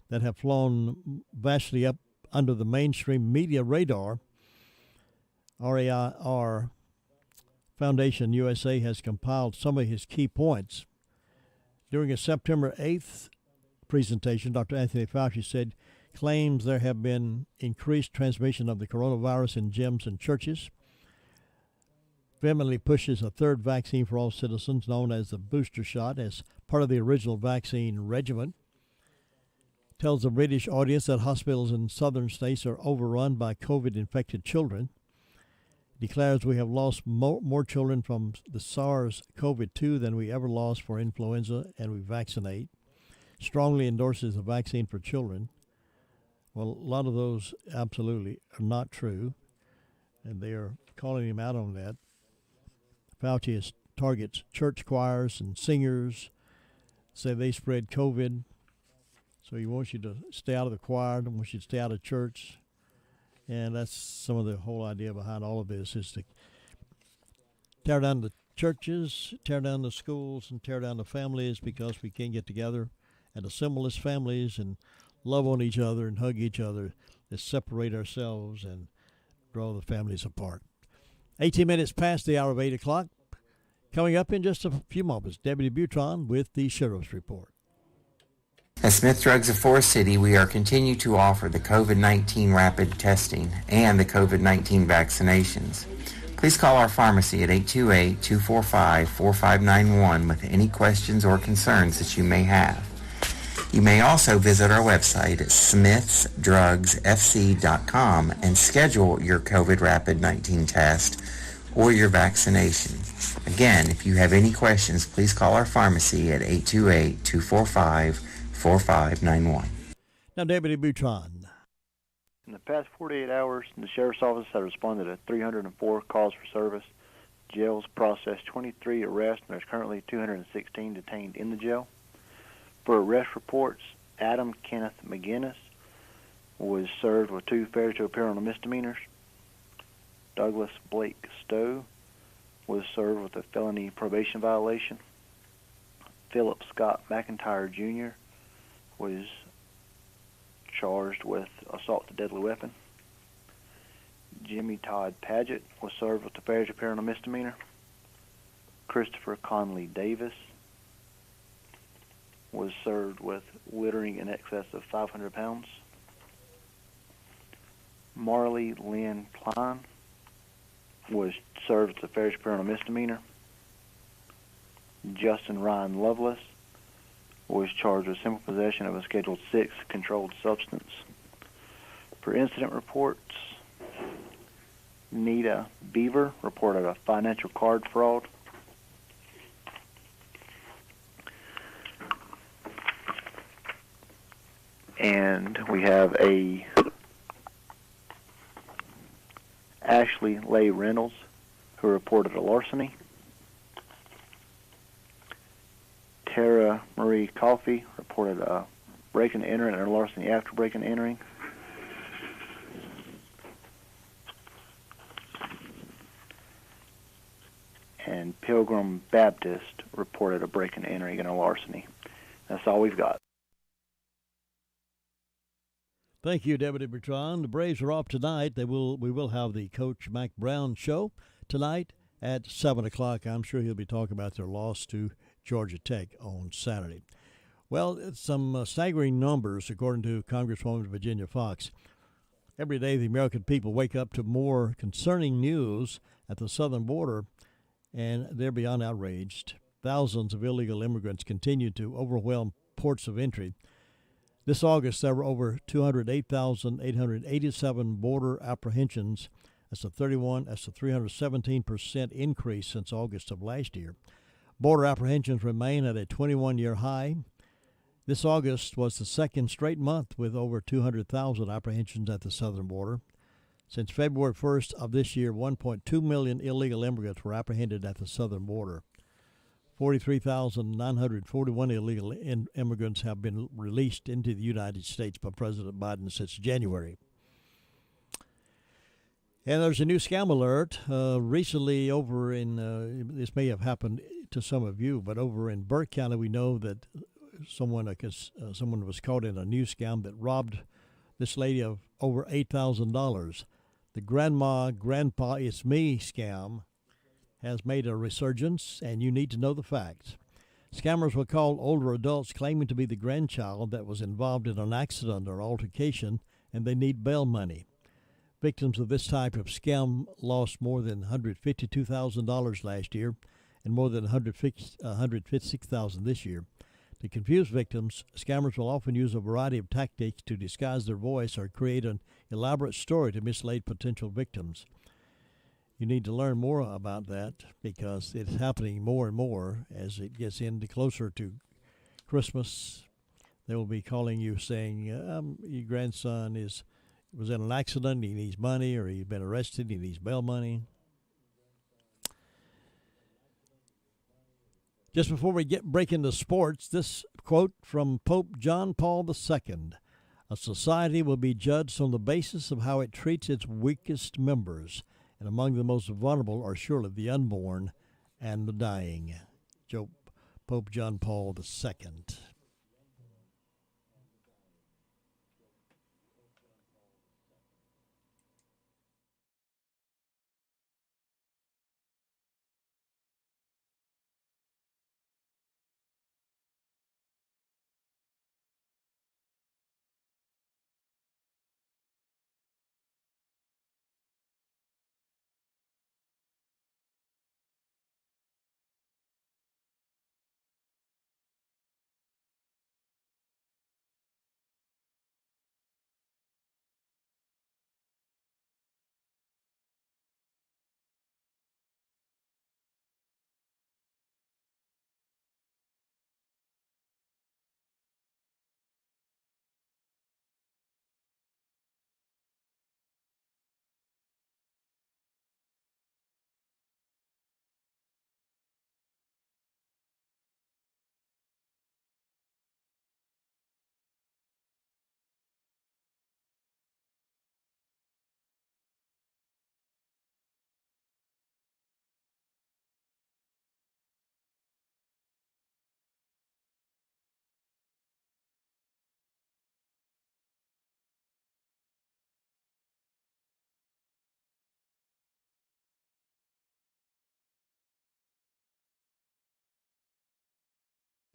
Speaker 9: have flown vastly up under the mainstream media radar. RAIR Foundation USA has compiled some of his key points. During a September 8th presentation, Dr. Anthony Fauci said claims there have been increased transmission of the coronavirus in gyms and churches. Vehemently pushes a third vaccine for all citizens, known as the booster shot, as part of the original vaccine regimen. Tells the British audience that hospitals in southern states are overrun by COVID-infected children. Declares we have lost more children from the SARS-CoV-2 than we ever lost for influenza, and we vaccinate. Strongly endorses the vaccine for children. Well, a lot of those absolutely are not true, and they are calling him out on that. Fauci targets church choirs and singers, say they spread COVID, so he wants you to stay out of the choir, and wants you to stay out of church, and that's some of the whole idea behind all of this, is to tear down the churches, tear down the schools, and tear down the families, because we can't get together and assemble as families and love on each other and hug each other, to separate ourselves and draw the families apart. 18 minutes past the hour of 8 o'clock. Coming up in just a few moments, Deputy Butron with the Sheriff's Report.
Speaker 4: At Smith Drugs of Forest City, we are continuing to offer the COVID-19 rapid testing and the COVID-19 vaccinations. Please call our pharmacy at 828-245-4591 with any questions or concerns that you may have. You may also visit our website at smithsdrugsfc.com and schedule your COVID Rapid 19 test or your vaccination. Again, if you have any questions, please call our pharmacy at 828-245-4591.
Speaker 9: Now, Deputy Butron.
Speaker 5: In the past 48 hours, the Sheriff's Office has responded to 304 calls for service. Jails processed 23 arrests, and there's currently 216 detained in the jail. For arrest reports, Adam Kenneth McGinnis was served with 2 failure to appear on the misdemeanors. Douglas Blake Stowe was served with a felony probation violation. Philip Scott McIntyre Jr. was charged with assault with a deadly weapon. Jimmy Todd Paget was served with a failure to appear on a misdemeanor. Christopher Conley Davis was served with littering in excess of 500 pounds. Marley Lynn Klein was served with a failure to appear on a misdemeanor. Justin Ryan Lovelace was charged with simple possession of a Schedule 6 controlled substance. For incident reports, Nita Beaver reported a financial card fraud. And we have a Ashley Leigh Reynolds, who reported a larceny. Tara Marie Coffey reported a break and entering and a larceny after break and entering. And Pilgrim Baptist reported a break and entering and a larceny. That's all we've got.
Speaker 9: Thank you, Deputy Bertrand. The Braves are off tonight. We will have the Coach Mac Brown show tonight at 7 o'clock. I'm sure he'll be talking about their loss to Georgia Tech on Saturday. Well, it's some staggering numbers, according to Congresswoman Virginia Fox. Every day, the American people wake up to more concerning news at the southern border, and they're beyond outraged. Thousands of illegal immigrants continue to overwhelm ports of entry. This August, there were over 208,887 border apprehensions. That's a 317% increase since August of last year. Border apprehensions remain at a 21-year high. This August was the second straight month with over 200,000 apprehensions at the southern border. Since February 1st of this year, 1.2 million illegal immigrants were apprehended at the southern border. 43,941 illegal immigrants have been released into the United States by President Biden since January. And there's a new scam alert recently over in, this may have happened to some of you, but over in Burke County, we know that someone was caught in a new scam that robbed this lady of over $8,000. The grandpa, it's me scam has made a resurgence, and you need to know the facts. Scammers will call older adults claiming to be the grandchild that was involved in an accident or altercation, and they need bail money. Victims of this type of scam lost more than $152,000 last year and more than $156,000 this year. To confuse victims, scammers will often use a variety of tactics to disguise their voice or create an elaborate story to mislead potential victims. You need to learn more about that because it's happening more and more as it gets into closer to Christmas. They will be calling you saying, your grandson was in an accident, he needs money, or he's been arrested, he needs bail money. Just before we break into sports, this quote from Pope John Paul II. A society will be judged on the basis of how it treats its weakest members, and among the most vulnerable are surely the unborn and the dying. Pope John Paul II.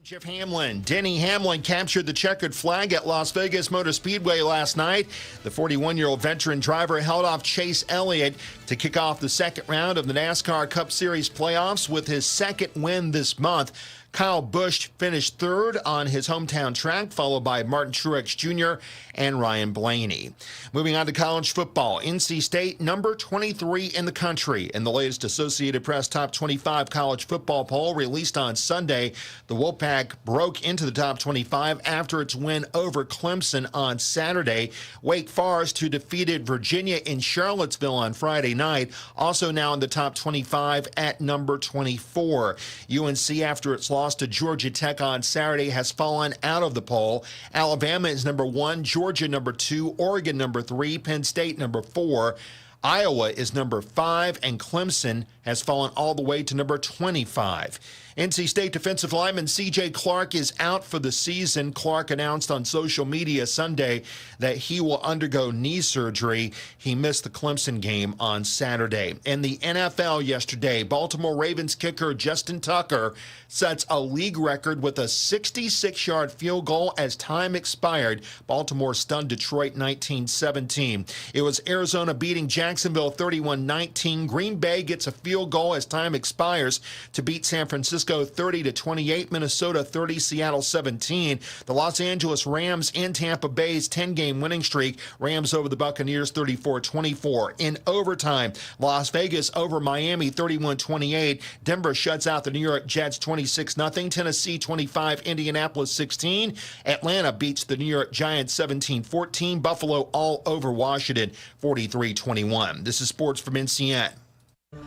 Speaker 6: Jeff Hamlin. Denny Hamlin captured the checkered flag at Las Vegas Motor Speedway last night. The 41-year-old veteran driver held off Chase Elliott to kick off the second round of the NASCAR Cup Series playoffs with his second win this month. Kyle Busch finished third on his hometown track, followed by Martin Truex Jr. and Ryan Blaney. Moving on to college football, NC State number 23 in the country. In the latest Associated Press Top 25 college football poll released on Sunday, the Wolfpack broke into the top 25 after its win over Clemson on Saturday. Wake Forest, who defeated Virginia in Charlottesville on Friday night, also now in the top 25 at number 24. UNC, after its loss to Georgia Tech on Saturday, has fallen out of the poll. Alabama is number 1, Georgia number 2, Oregon number 3, Penn State number 4. Iowa is number 5, and Clemson has fallen all the way to number 25. NC State defensive lineman C.J. Clark is out for the season. Clark announced on social media Sunday that he will undergo knee surgery. He missed the Clemson game on Saturday. In the NFL yesterday, Baltimore Ravens kicker Justin Tucker sets a league record with a 66-yard field goal as time expired. Baltimore stunned Detroit 19-17. It was Arizona beating Jacksonville 31-19. Green Bay gets a field goal as time expires to beat San Francisco 30-28, Minnesota 30, Seattle 17. The Los Angeles Rams in Tampa Bay's 10-game winning streak. Rams over the Buccaneers 34-24. In overtime, Las Vegas over Miami 31-28. Denver shuts out the New York Jets 26-0. Tennessee 25, Indianapolis 16. Atlanta beats the New York Giants 17-14. Buffalo all over Washington 43-21. This is sports from NCN.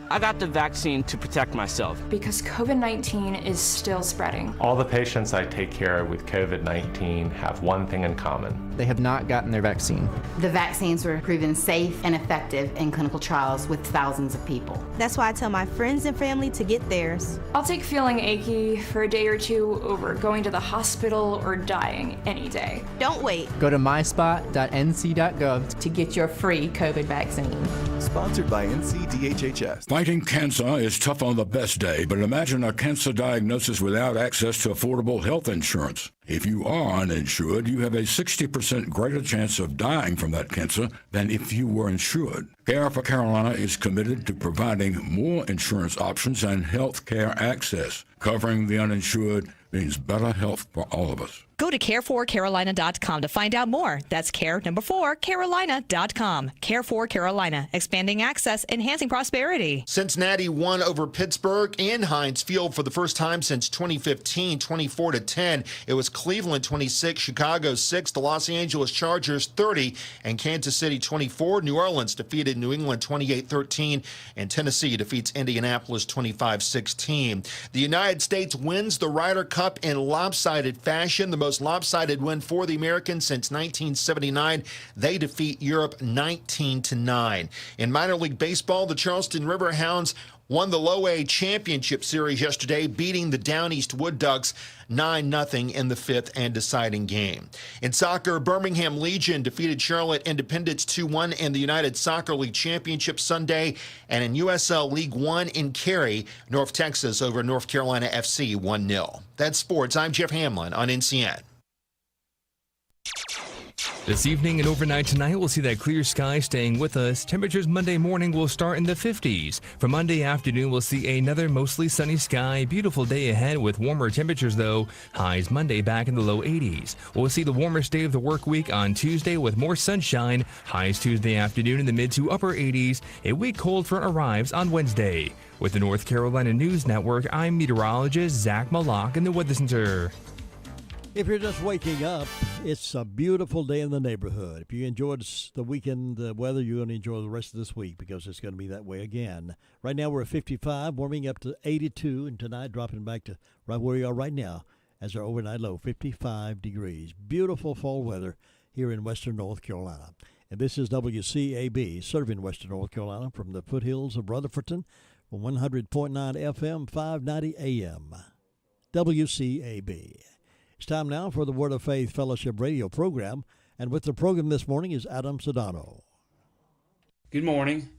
Speaker 7: I got the vaccine to protect myself.
Speaker 8: Because COVID-19 is still spreading.
Speaker 10: All the patients I take care of with COVID-19 have one thing in common.
Speaker 11: They have not gotten their vaccine.
Speaker 12: The vaccines were proven safe and effective in clinical trials with thousands of people.
Speaker 13: That's why I tell my friends and family to get theirs.
Speaker 8: I'll take feeling achy for a day or two over going to the hospital or dying any day.
Speaker 13: Don't wait.
Speaker 11: Go to myspot.nc.gov
Speaker 12: to get your free COVID vaccine.
Speaker 14: Sponsored by NCDHHS.
Speaker 16: Fighting cancer is tough on the best day, but imagine a cancer diagnosis without access to affordable health insurance. If you are uninsured, you have a 60% greater chance of dying from that cancer than if you were insured. Care for Carolina is committed to providing more insurance options and health care access. Covering the uninsured means better health for all of us.
Speaker 22: Go to care4carolina.com to find out more. That's care4carolina.com. Care for Carolina, expanding access, enhancing prosperity.
Speaker 6: Cincinnati won over Pittsburgh in Heinz Field for the first time since 2015, 24-10. It was Cleveland 26, Chicago 6, the Los Angeles Chargers 30, and Kansas City 24. New Orleans defeated New England 28-13, and Tennessee defeats Indianapolis 25-16. The United States wins the Ryder Cup in lopsided fashion, the most lopsided win for the Americans since 1979. They defeat Europe 19-9. In minor league baseball, the Charleston Riverhounds won the Low A Championship Series yesterday, beating the Down East Wood Ducks 9-0 in the fifth and deciding game. In soccer, Birmingham Legion defeated Charlotte Independence 2-1 in the United Soccer League Championship Sunday. And in USL League One in Cary, North Texas over North Carolina FC 1-0. That's sports. I'm Jeff Hamlin on NCN.
Speaker 31: This evening and overnight tonight, we'll see that clear sky staying with us. Temperatures Monday morning will start in the 50s. For Monday afternoon, we'll see another mostly sunny sky. Beautiful day ahead with warmer temperatures, though. Highs Monday back in the low 80s. We'll see the warmest day of the work week on Tuesday with more sunshine. Highs Tuesday afternoon in the mid to upper 80s. A weak cold front arrives on Wednesday. With the North Carolina News Network, I'm meteorologist Zach Malak in the Weather Center.
Speaker 9: If you're just waking up, it's a beautiful day in the neighborhood. If you enjoyed the weekend weather, you're going to enjoy the rest of this week because it's going to be that way again. Right now we're at 55, warming up to 82, and tonight dropping back to right where we are right now as our overnight low, 55 degrees. Beautiful fall weather here in western North Carolina. And this is WCAB, serving western North Carolina from the foothills of Rutherford, from 100.9 FM, 590 AM. WCAB. It's time now for the Word of Faith Fellowship radio program, and with the program this morning is Adam Sedano.
Speaker 23: Good morning.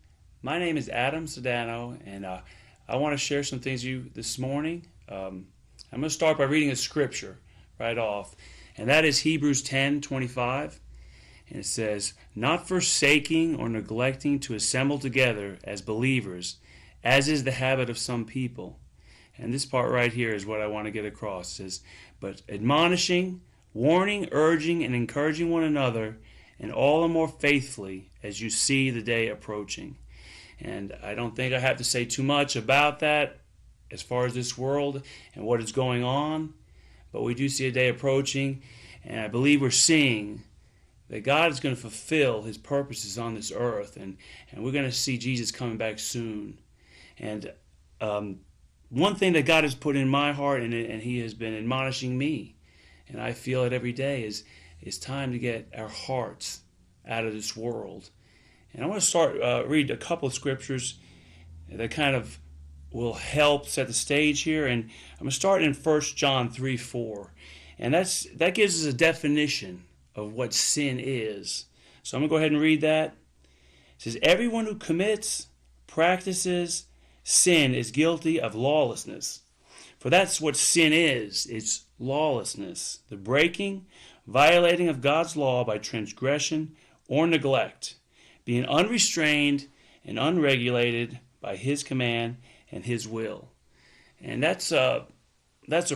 Speaker 23: My name is Adam Sedano, and I want to share some things with you this morning. I'm going to start by reading a scripture right off, and that is Hebrews 10:25, and it says, "Not forsaking or neglecting to assemble together as believers, as is the habit of some people, And this part right here is what I want to get across. It says, but admonishing, warning, urging, and encouraging one another, and all the more faithfully as you see the day approaching. And I don't think I have to say too much about that as far as this world and what is going on. But we do see a day approaching, and I believe we're seeing that God is going to fulfill his purposes on this earth, and we're going to see Jesus coming back soon. And one thing that God has put in my heart, and he has been admonishing me, and I feel it every day, is it's time to get our hearts out of this world. And I want to start read a couple of scriptures that kind of will help set the stage here. And I'm going to start in 1 John 3:4. And that gives us a definition of what sin is. So I'm going to go ahead and read that. It says, everyone who commits, practices sin is guilty of lawlessness. For that's what sin is. It's lawlessness, the breaking, violating of God's law by transgression or neglect, being unrestrained and unregulated by his command and his will. And that's a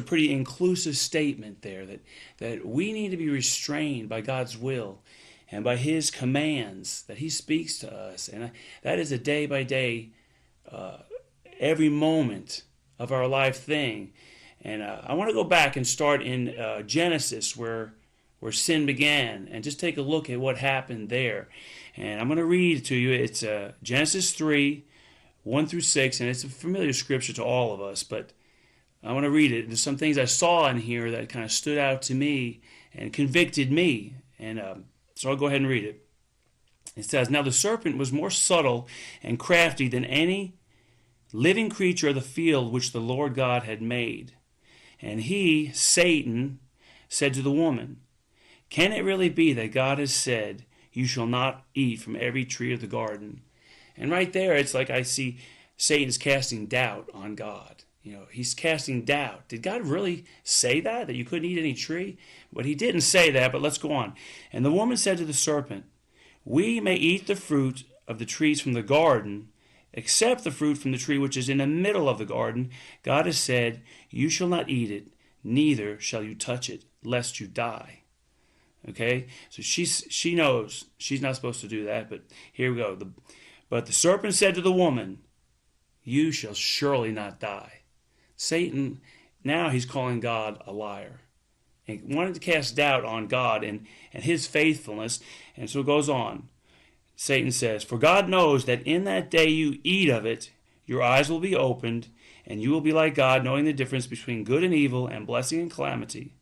Speaker 23: pretty inclusive statement there, that we need to be restrained by God's will and by his commands that he speaks to us. And that is a day by day, every moment of our life thing. And I want to go back and start in Genesis, where sin began, and just take a look at what happened there. And I'm going to read to you. It's Genesis 3, 1 through 6, and it's a familiar scripture to all of us, but I want to read it. There's some things I saw in here that kind of stood out to me and convicted me, and so I'll go ahead and read it. It says, now the serpent was more subtle and crafty than any living creature of the field which the Lord God had made. And he, Satan, said to the woman, can it really be that God has said, you shall not eat from every tree of the garden? And right there, it's like I see Satan's casting doubt on God. You know, he's casting doubt. Did God really say that you couldn't eat any tree? But he didn't say that, but let's go on. And the woman said to the serpent, we may eat the fruit of the trees from the garden, except the fruit from the tree which is in the middle of the garden. God has said, you shall not eat it, neither shall you touch it, lest you die. Okay, so she knows she's not supposed to do that, but here we go. But the serpent said to the woman, you shall surely not die. Satan, now he's calling God a liar. And he wanted to cast doubt on God and his faithfulness. And so it goes on. Satan says, for God knows that in that day you eat of it, your eyes will be opened, and you will be like God, knowing the difference between good and evil and blessing and calamity.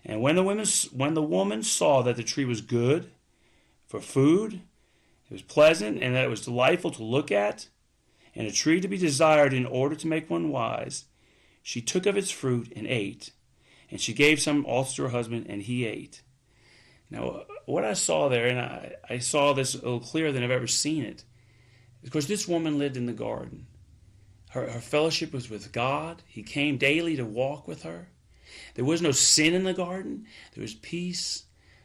Speaker 23: And when the woman saw that the tree was good for food, it was pleasant, and that it was delightful to look at, and a tree to be desired in order to make one wise, she took of its fruit and ate. And she gave some also to her husband, and he ate. Now, what I saw there, and I saw this a little clearer than I've ever seen it, because this woman lived in the garden. Her fellowship was with God. He came daily to walk with her. There was no sin in the garden. There was peace.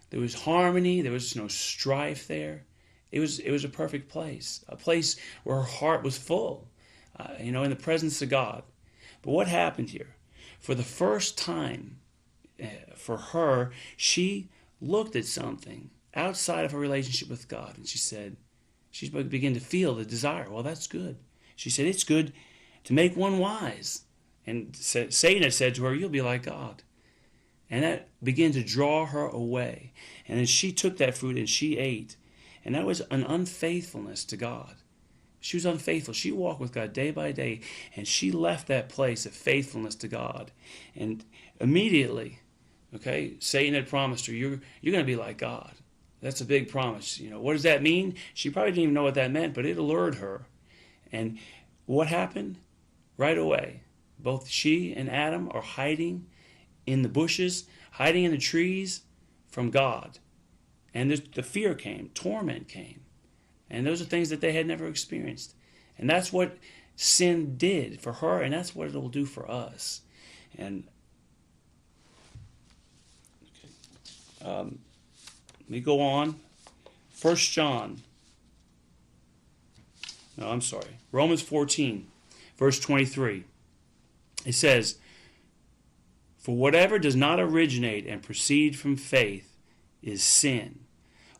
Speaker 23: There was harmony. There was no strife there. It was a perfect place, a place where her heart was full, in the presence of God. But what happened here? For the first time, for her, she looked at something outside of her relationship with God, and she began to feel the desire. Well, that's good. She said, it's good to make one wise. And Satan had said to her, you'll be like God. And that began to draw her away. And then she took that fruit and she ate. And that was an unfaithfulness to God. She was unfaithful. She walked with God day by day, and she left that place of faithfulness to God. And immediately, Satan had promised her, you're going to be like God. That's a big promise. What does that mean? She probably didn't even know what that meant, but it allured her. And what happened? Right away, both she and Adam are hiding in the bushes, hiding in the trees from God. And the fear came, torment came. And those are things that they had never experienced. And that's what sin did for her, and that's what it will do for us. And let me go on. Romans 14, verse 23. It says, "For whatever does not originate and proceed from faith is sin.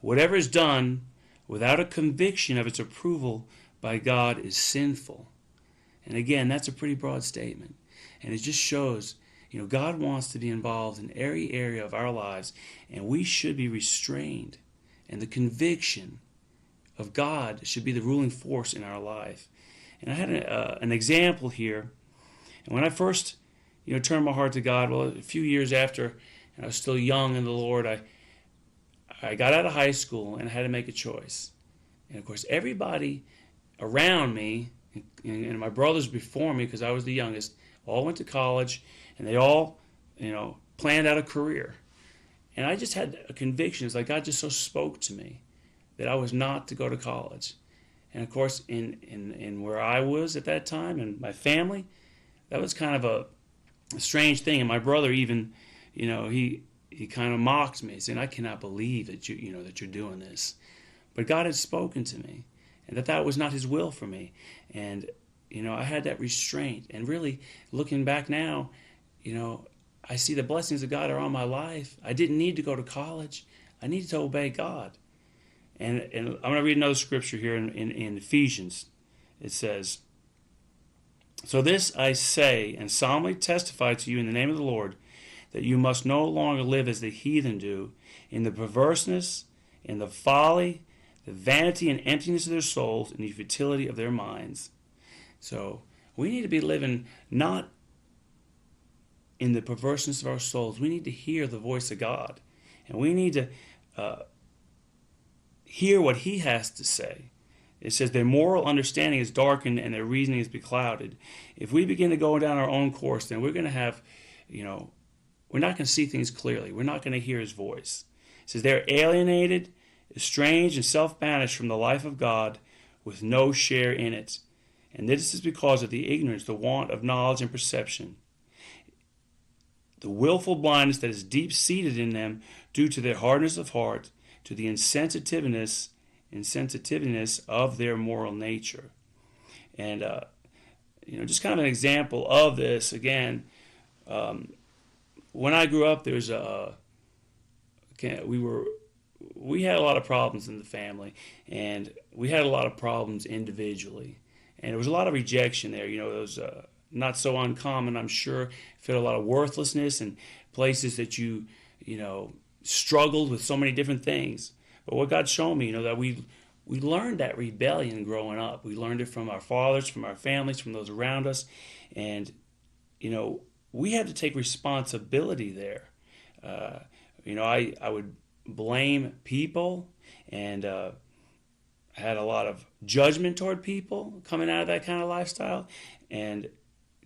Speaker 23: Whatever is done without a conviction of its approval by God is sinful." And again, that's a pretty broad statement. And it just shows, God wants to be involved in every area of our lives, and we should be restrained. And the conviction of God should be the ruling force in our life. And I had an example here. And when I first, turned my heart to God, well, a few years after, and I was still young in the Lord, I got out of high school and I had to make a choice. And of course, everybody around me, and my brothers before me, because I was the youngest, all went to college, and they all, planned out a career. And I just had a conviction. It's like God just so spoke to me that I was not to go to college. And of course, in where I was at that time and my family, that was kind of a strange thing. And my brother even, he kind of mocked me, saying, "I cannot believe that that you're doing this." But God had spoken to me, and that was not His will for me. And I had that restraint. And really, looking back now, I see the blessings of God are on my life. I didn't need to go to college. I needed to obey God. And I'm going to read another scripture here in Ephesians. It says, "So this I say and solemnly testify to you in the name of the Lord, that you must no longer live as the heathen do, in the perverseness, in the folly, the vanity and emptiness of their souls, and the futility of their minds." So we need to be living not in the perverseness of our souls. We need to hear the voice of God. And we need to hear what He has to say. It says their moral understanding is darkened and their reasoning is beclouded. If we begin to go down our own course, then we're going to have, we're not going to see things clearly. We're not going to hear His voice. It says they're alienated, estranged, and self-banished from the life of God with no share in it. And this is because of the ignorance, the want of knowledge and perception, the willful blindness that is deep-seated in them due to their hardness of heart, to the insensitiveness of their moral nature. And, just kind of an example of this, again, when I grew up, we had a lot of problems in the family, and we had a lot of problems individually. And there was a lot of rejection there. It was not so uncommon, I'm sure. Felt a lot of worthlessness and places that you struggled with so many different things. But what God showed me, that we learned that rebellion growing up. We learned it from our fathers, from our families, from those around us. And, we had to take responsibility there. I would blame people, and I had a lot of judgment toward people coming out of that kind of lifestyle. And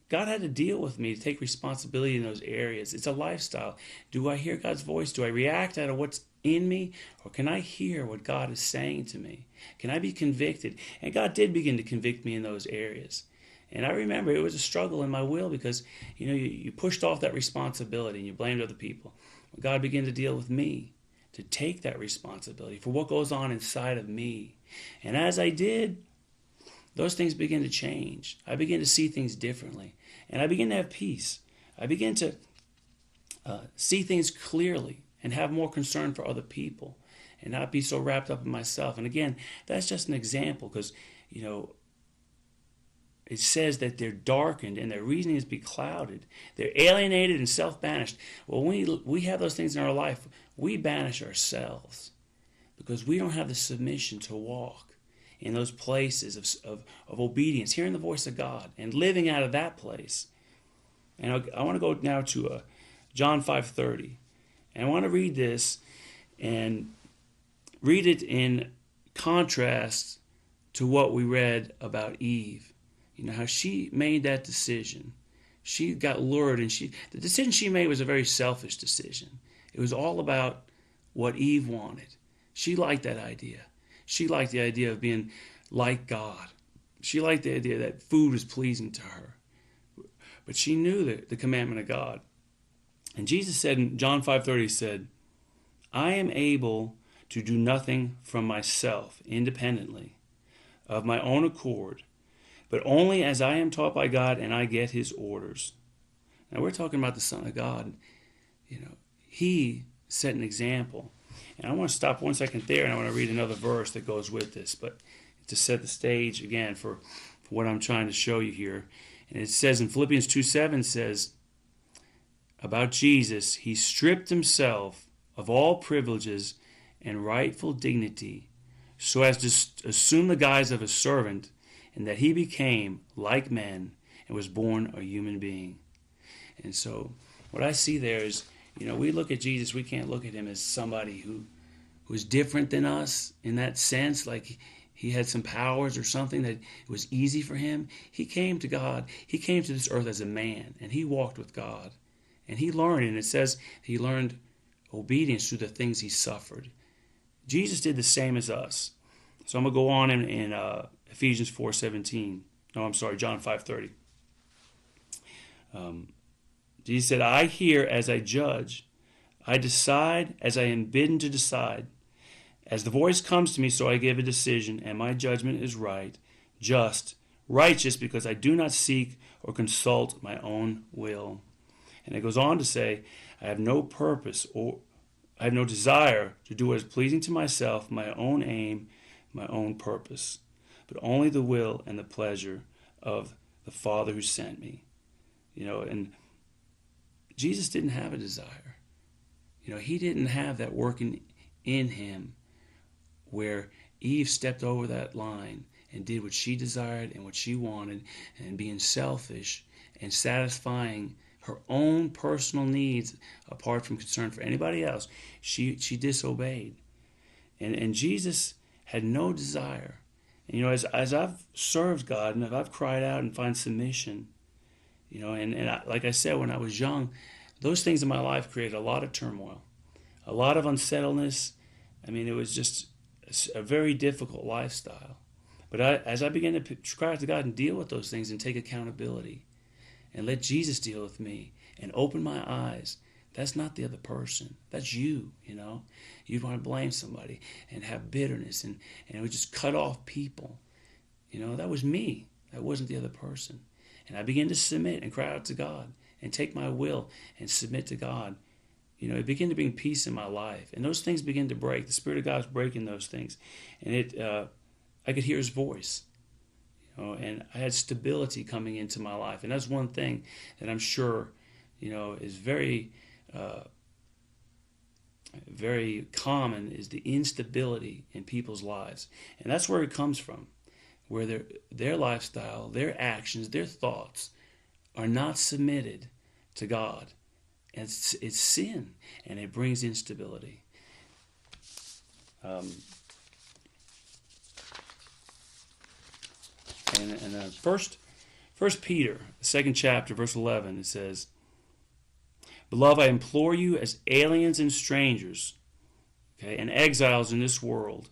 Speaker 23: God had to deal with me to take responsibility in those areas. It's a lifestyle. Do I hear God's voice? Do I react out of what's in me? Or can I hear what God is saying to me? Can I be convicted? And God did begin to convict me in those areas. And I remember it was a struggle in my will because, you pushed off that responsibility and you blamed other people. God began to deal with me to take that responsibility for what goes on inside of me. And as I did, those things begin to change. I begin to see things differently. And I begin to have peace. I begin to see things clearly and have more concern for other people and not be so wrapped up in myself. And again, that's just an example because, it says that they're darkened and their reasoning is beclouded. They're alienated and self-banished. Well, when we have those things in our life, we banish ourselves because we don't have the submission to walk in those places of obedience, hearing the voice of God and living out of that place. And I want to go now to John 5:30. And I want to read this and read it in contrast to what we read about Eve. How she made that decision. She got lured, and the decision she made was a very selfish decision. It was all about what Eve wanted. She liked that idea. She liked the idea of being like God. She liked the idea that food was pleasing to her. But she knew the commandment of God. And Jesus said in John 5:30, said, "I am able to do nothing from myself independently, of my own accord, but only as I am taught by God and I get His orders. Now we're talking about the Son of God. You know, he set an example. And I want to stop 1 second there, and I want to read another verse that goes with this, but to set the stage again for what I'm trying to show you here. And it says in Philippians 2:7 says about Jesus, he stripped himself of all privileges and rightful dignity so as to assume the guise of a servant, and that he became like men and was born a human being. And so what I see there is, you know, we look at Jesus, we can't look at him as somebody who was different than us in that sense, like he had some powers or something that was easy for him. He came to God. He came to this earth as a man, and he walked with God. And he learned, and it says he learned obedience through the things he suffered. Jesus did the same as us. So I'm going to go on in Ephesians 4:17. No, I'm sorry, John 5:30. Jesus said, I hear as I judge. I decide as I am bidden to decide. As the voice comes to me, so I give a decision, and my judgment is right, just, righteous, because I do not seek or consult my own will. And it goes on to say, I have no purpose or I have no desire to do what is pleasing to myself, my own aim, my own purpose, but only the will and the pleasure of the Father who sent me. You know, and Jesus didn't have a desire. You know, he didn't have that working in him where Eve stepped over that line and did what she desired and what she wanted, and being selfish and satisfying her own personal needs apart from concern for anybody else. She disobeyed. And Jesus had no desire. And, you know, as I've served God and I've cried out and find submission, you know, like I said, when I was young, those things in my life created a lot of turmoil, a lot of unsettledness. I mean, it was just a very difficult lifestyle. But as I began to cry out to God and deal with those things and take accountability and let Jesus deal with me and open my eyes, that's not the other person. That's you, you know. You'd want to blame somebody and have bitterness and it would just cut off people. You know, that was me. That wasn't the other person. And I began to submit and cry out to God and take my will and submit to God. You know, it began to bring peace in my life. And those things begin to break. The Spirit of God is breaking those things. And I could hear his voice. You know, and I had stability coming into my life. And that's one thing that I'm sure, you know, is very, very common, is the instability in people's lives. And that's where it comes from, where their lifestyle, their actions, their thoughts are not submitted to God. It's sin, and it brings instability. First Peter, the 2nd chapter, verse 11, it says, Beloved, I implore you as aliens and strangers, okay, and exiles in this world.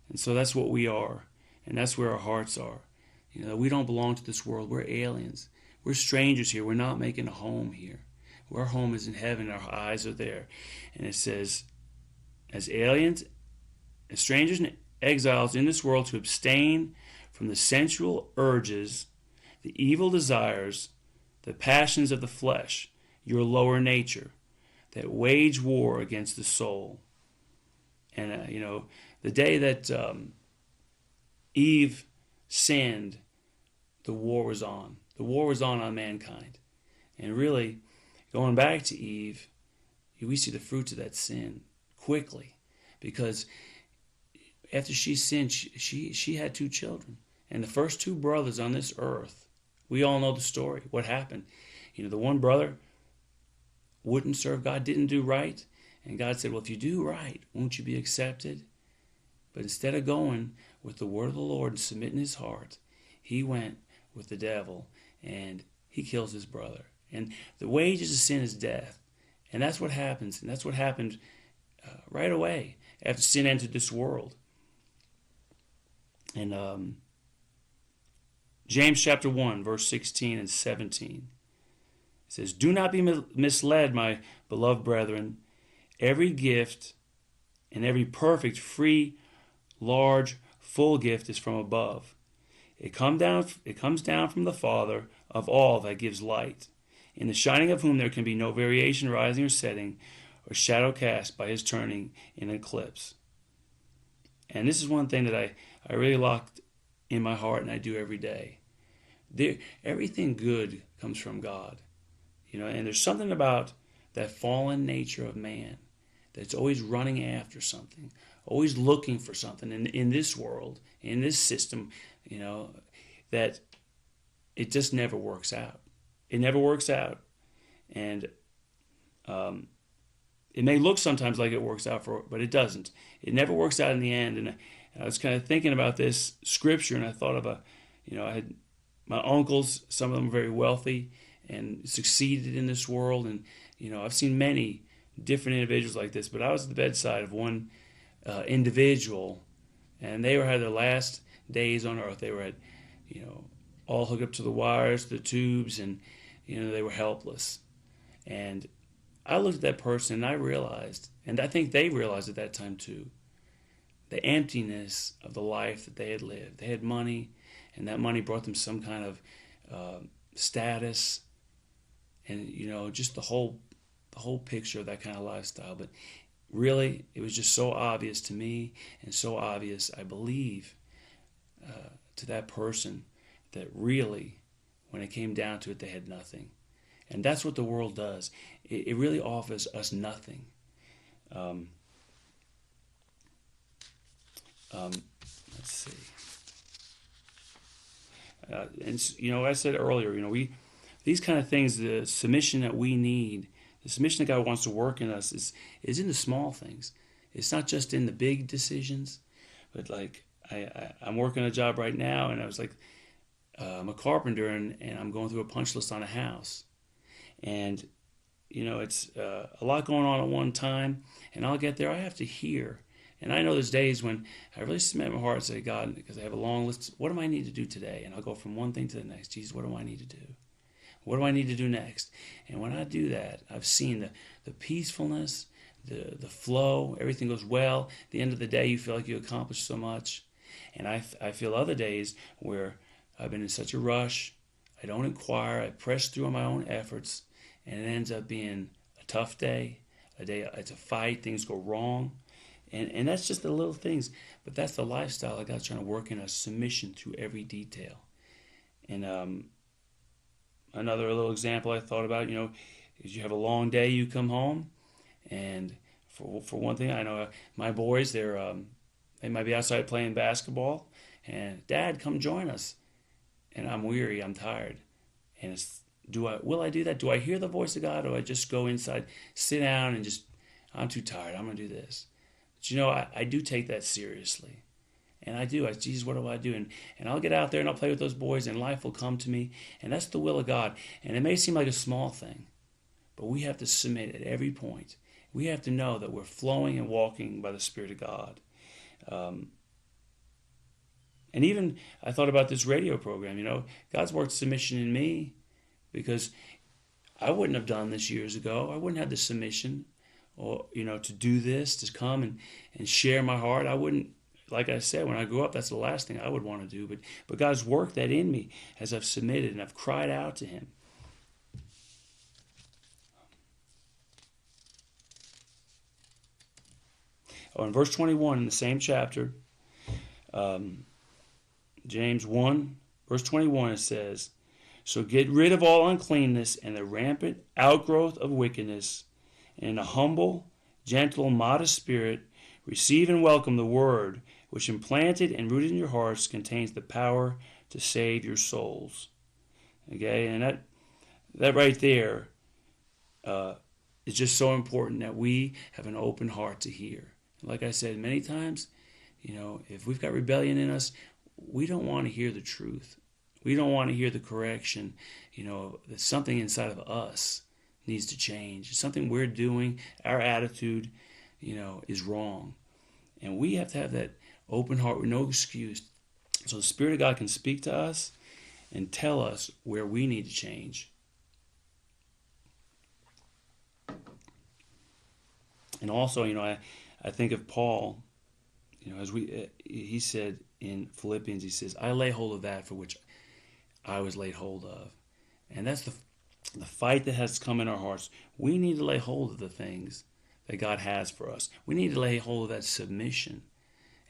Speaker 23: And so that's what we are, and that's where our hearts are. You know, we don't belong to this world. We're aliens. We're strangers here. We're not making a home here. Our home is in heaven. Our eyes are there. And it says, as aliens, as strangers and exiles in this world, to abstain from the sensual urges, the evil desires, the passions of the flesh, your lower nature, that wage war against the soul. And, you know, the day that Eve sinned, the war was on. The war was on mankind. And really, going back to Eve, we see the fruits of that sin quickly, because after she sinned, she had 2 children. And the first 2 brothers on this earth, we all know the story. What happened? You know, the one brother wouldn't serve God, didn't do right. And God said, well, if you do right, won't you be accepted? But instead of going with the word of the Lord and submitting his heart, he went with the devil and he kills his brother. And the wages of sin is death. And that's what happens. And that's what happened right away after sin entered this world. And James chapter 1, verse 16 and 17. It says, Do not be misled, my beloved brethren. Every gift and every perfect, free, large, full gift is from above. It comes down from the Father of all that gives light in the shining of whom there can be no variation rising or setting, or shadow cast by his turning in eclipse. And this is one thing that I really locked in my heart and I do every day. Everything good comes from God. And there's something about that fallen nature of man that's always running after something, always looking for something in this world, in this system, that it just never works out. It never works out. And it may look sometimes like it works out but it doesn't. It never works out in the end. And I was kind of thinking about this scripture, and I thought of I had my uncles, some of them very wealthy and succeeded in this world. And, I've seen many different individuals like this, but I was at the bedside of one individual, and they had their last days on earth. They were at, all hooked up to the wires, the tubes, and, they were helpless. And I looked at that person and I realized, and I think they realized at that time too, the emptiness of the life that they had lived. They had money, and that money brought them some kind of status, and just the whole picture of that kind of lifestyle. But really, it was just so obvious to me, and so obvious, I believe, to that person, that really, when it came down to it, they had nothing. And that's what the world does. It really offers us nothing. Let's see. And I said earlier, these kind of things, the submission that we need, the submission that God wants to work in us is in the small things. It's not just in the big decisions, but like I'm working a job right now, and I was like, I'm a carpenter, and I'm going through a punch list on a house. And, it's a lot going on at one time, and I'll get there. I have to hear. And I know there's days when I really submit my heart and say, God, because I have a long list, what do I need to do today? And I'll go from one thing to the next. Jesus, what do I need to do? What do I need to do next? And when I do that, I've seen the peacefulness, the flow, everything goes well. At the end of the day, you feel like you accomplished so much. And I feel other days where I've been in such a rush, I don't inquire, I press through on my own efforts, and it ends up being a tough day, it's a fight, things go wrong. And that's just the little things. But that's the lifestyle that God's trying to work in us, submission through every detail. And another little example I thought about, is you have a long day, you come home, and for one thing, I know my boys, they might be outside playing basketball, and Dad, come join us. And I'm weary, I'm tired. And will I do that? Do I hear the voice of God, or do I just go inside, sit down, and I'm too tired, I'm going to do this? But I do take that seriously. And I do. Jesus, what do I do? And I'll get out there and I'll play with those boys, and life will come to me. And that's the will of God. And it may seem like a small thing, but we have to submit at every point. We have to know that we're flowing and walking by the Spirit of God. And even I thought about this radio program. God's worked submission in me, because I wouldn't have done this years ago. I wouldn't have the submission, or to do this, to come and share my heart. I wouldn't, like I said, when I grew up, that's the last thing I would want to do. But God's worked that in me as I've submitted and I've cried out to Him. In verse 21 in the same chapter, James 1, verse 21, it says, "So get rid of all uncleanness and the rampant outgrowth of wickedness, and in a humble, gentle, modest spirit, receive and welcome the word, which implanted and rooted in your hearts contains the power to save your souls." Okay, and that right there is just so important, that we have an open heart to hear. Like I said many times, if we've got rebellion in us, we don't want to hear the truth. We don't want to hear the correction, that something inside of us needs to change. Something we're doing, our attitude, is wrong. And we have to have that open heart with no excuse, so the Spirit of God can speak to us and tell us where we need to change. And also, I think of Paul, as he said in Philippians, he says, "I lay hold of that for which I was laid hold of." And that's the fight that has come in our hearts, we need to lay hold of the things that God has for us. We need to lay hold of that submission.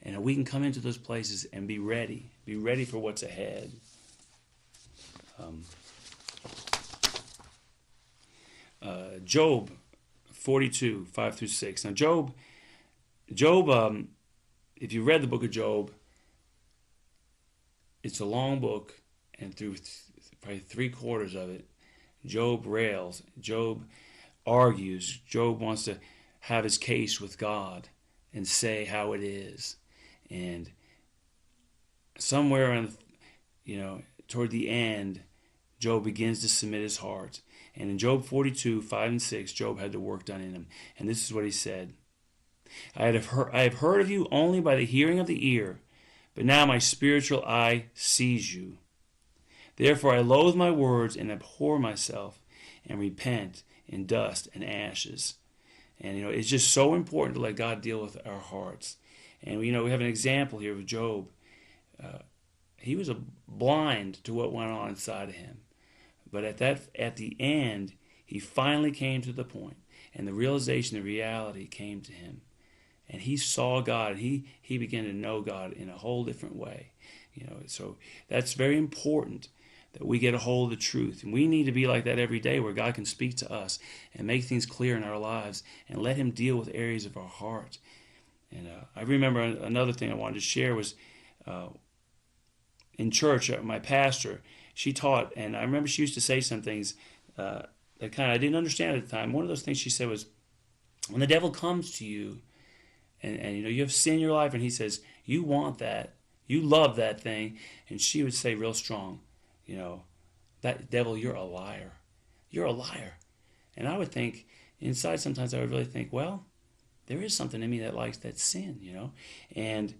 Speaker 23: And we can come into those places and be ready for what's ahead. Job 42, 5 through 6. Now Job, if you read the book of Job, it's a long book, and through probably 3/4 of it, Job rails, Job argues, Job wants to have his case with God and say how it is. And somewhere toward the end, Job begins to submit his heart. And in Job 42, 5 and 6, Job had the work done in him. And this is what he said. I have heard of you only by the hearing of the ear, but now my spiritual eye sees you. Therefore I loathe my words and abhor myself and repent in dust and ashes. And it's just so important to let God deal with our hearts. And we have an example here of Job. He was blind to what went on inside of him. But at the end, he finally came to the point, and the realization, the reality came to him. And he saw God, and he began to know God in a whole different way. So that's very important, that we get a hold of the truth. And we need to be like that every day, where God can speak to us and make things clear in our lives and let him deal with areas of our heart. And I remember another thing I wanted to share was in church, my pastor, she taught, and I remember she used to say some things that I didn't understand at the time. One of those things she said was, when the devil comes to you and you have sin in your life, and he says, you want that, you love that thing, and she would say real strong, that devil, you're a liar. You're a liar. And I would think, inside sometimes I would really think, well, there is something in me that likes that sin, And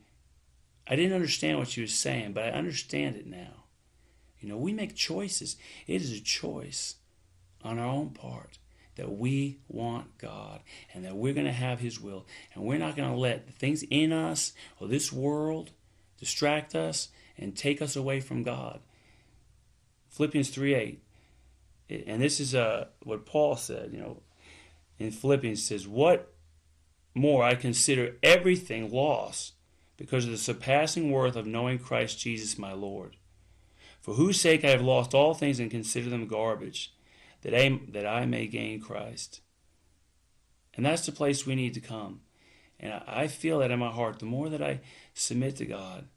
Speaker 23: I didn't understand what she was saying, but I understand it now. We make choices. It is a choice on our own part that we want God and that we're going to have his will. And we're not going to let the things in us or this world distract us and take us away from God. Philippians 3:8. And this is what Paul said, in Philippians. It says, what more I consider everything loss because of the surpassing worth of knowing Christ Jesus my Lord, for whose sake I have lost all things and consider them garbage, that I may gain Christ. And that's the place we need to come. And I feel that in my heart. The more that I submit to God,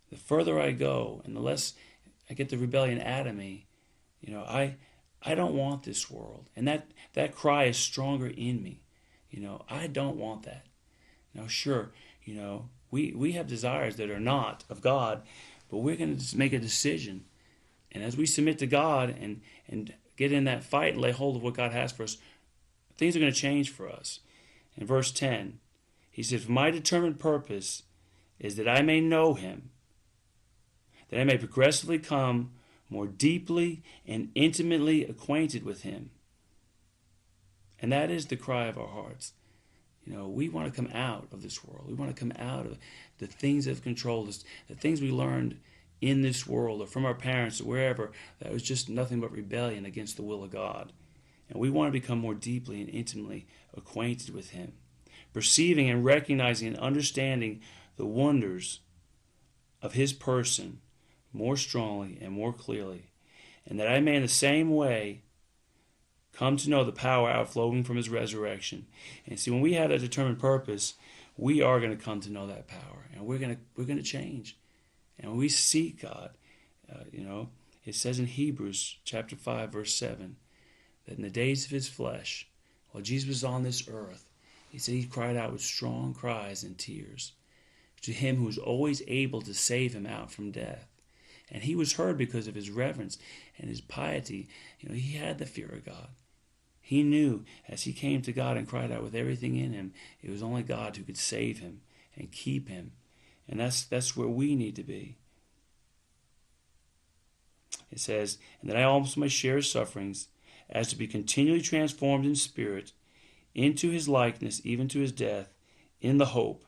Speaker 23: the further I go, and the less I get the rebellion out of me. I don't want this world. And that cry is stronger in me. I don't want that. Now, sure, we have desires that are not of God, but we're going to make a decision. And as we submit to God and get in that fight and lay hold of what God has for us, things are going to change for us. In verse 10, he says, for my determined purpose is that I may know him, that I may progressively come more deeply and intimately acquainted with him. And that is the cry of our hearts. We want to come out of this world. We want to come out of the things that have controlled us, the things we learned in this world or from our parents or wherever, that was just nothing but rebellion against the will of God. And we want to become more deeply and intimately acquainted with him, perceiving and recognizing and understanding the wonders of his person more strongly and more clearly, and that I may in the same way come to know the power outflowing from his resurrection. And see, when we have that determined purpose, we are going to come to know that power, and we're going to change. And when we seek God, it says in Hebrews chapter 5, verse 7, that in the days of his flesh, while Jesus was on this earth, he said he cried out with strong cries and tears to him who was always able to save him out from death. And he was heard because of his reverence and his piety. He had the fear of God. He knew as he came to God and cried out with everything in him, it was only God who could save him and keep him. And that's where we need to be. It says, and that I also may share his sufferings, as to be continually transformed in spirit into his likeness, even to his death, in the hope.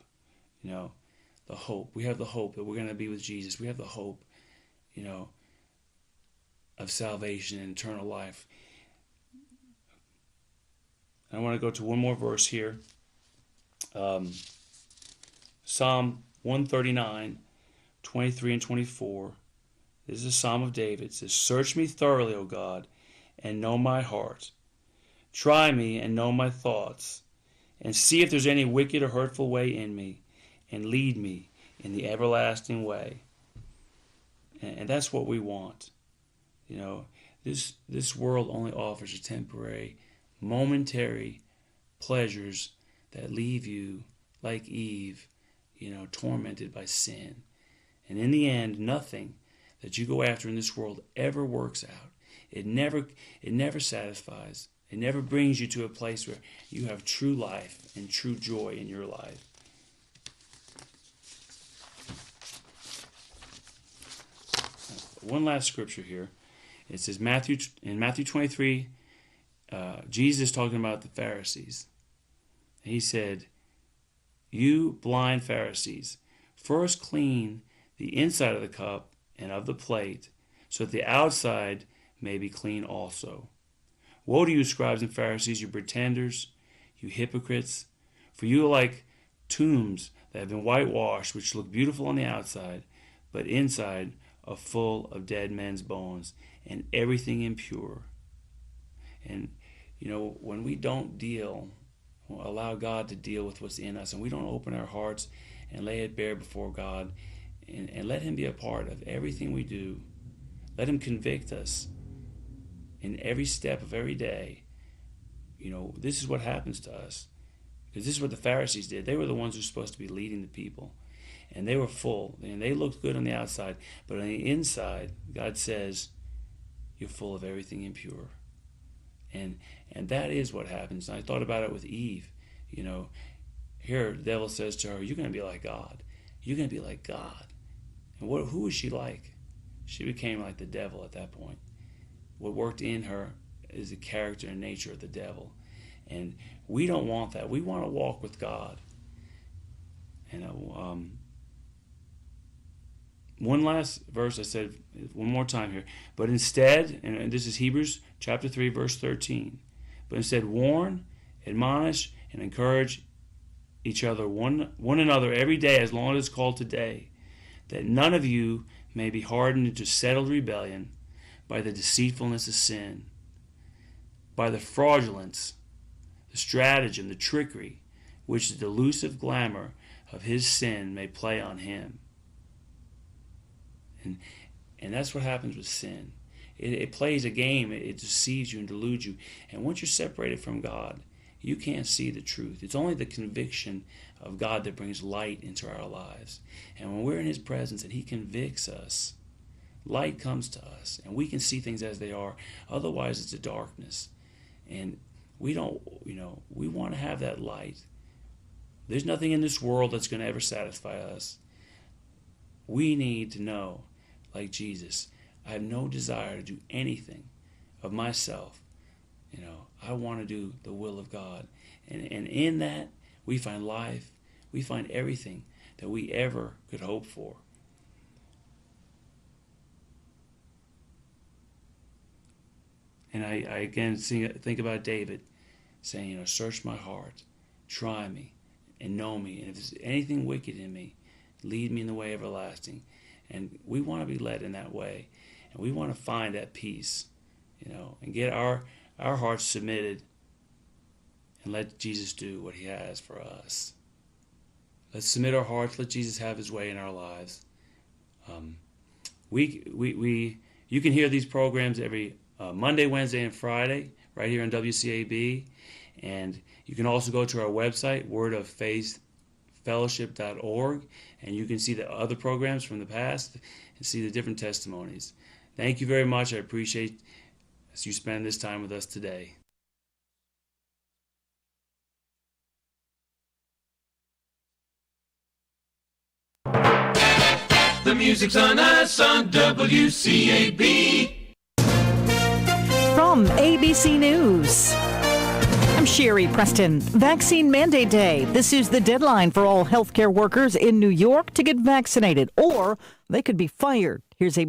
Speaker 23: The hope. We have the hope that we're going to be with Jesus. We have the hope, of salvation and eternal life. I want to go to one more verse here. Psalm 139, 23 and 24. This is a Psalm of David. It says, "Search me thoroughly, O God, and know my heart. Try me and know my thoughts, and see if there's any wicked or hurtful way in me, and lead me in the everlasting way." And that's what we want. You know, this world only offers you temporary, momentary pleasures that leave you like Eve, you know, tormented by sin. And in the end, nothing that you go after in this world ever works out. It never satisfies. It never brings you to a place where you have true life and true joy in your life. One last scripture here. It says in Matthew 23, Jesus is talking about the Pharisees. He said, "You blind Pharisees, first clean the inside of the cup and of the plate, so that the outside may be clean also. Woe to you, scribes and Pharisees, you pretenders, you hypocrites, for you are like tombs that have been whitewashed, which look beautiful on the outside, but inside are full of dead men's bones and everything impure." And, you know, when we don't allow God to deal with what's in us, and we don't open our hearts and lay it bare before God, and let Him be a part of everything we do, let Him convict us in every step of every day, you know, this is what happens to us. Because this is what the Pharisees did. They were the ones who were supposed to be leading the people. And they were full, and they looked good on the outside, but on the inside, God says, you're full of everything impure. And that is what happens. And I thought about it with Eve. You know, here the devil says to her, "You're going to be like God. You're going to be like God." And who was she like? She became like the devil at that point. What worked in her is the character and nature of the devil. And we don't want that. We want to walk with God. And one last verse I said one more time here. "But instead," and this is Hebrews chapter 3, verse 13. "But instead warn, admonish, and encourage each other, one another every day as long as it's called today, that none of you may be hardened into settled rebellion by the deceitfulness of sin, by the fraudulence, the stratagem, the trickery, which the delusive glamour of his sin may play on him." And that's what happens with sin. It plays a game. It deceives you and deludes you. And once you're separated from God, you can't see the truth. It's only the conviction of God that brings light into our lives. And when we're in His presence and He convicts us, light comes to us, and we can see things as they are. Otherwise, it's a darkness. And we don't, we want to have that light. There's nothing in this world that's going to ever satisfy us. We need to know, like Jesus, I have no desire to do anything of myself. I want to do the will of God. And in that, we find life. We find everything that we ever could hope for. And I again think about David saying, "Search my heart, try me, and know me. And if there's anything wicked in me, lead me in the way everlasting." And we want to be led in that way. And we want to find that peace, and get our hearts submitted and let Jesus do what He has for us. Let's submit our hearts. Let Jesus have His way in our lives. You can hear these programs every Monday, Wednesday, and Friday right here on WCAB. And you can also go to our website, wordoffaithfellowship.org, and you can see the other programs from the past and see the different testimonies. Thank you very much. I appreciate you spend this time with us today.
Speaker 11: The music's on us on WCAB.
Speaker 18: From ABC News, I'm Sherry Preston. Vaccine Mandate Day. This is the deadline for all healthcare workers in New York to get vaccinated, or they could be fired. Here's ABC.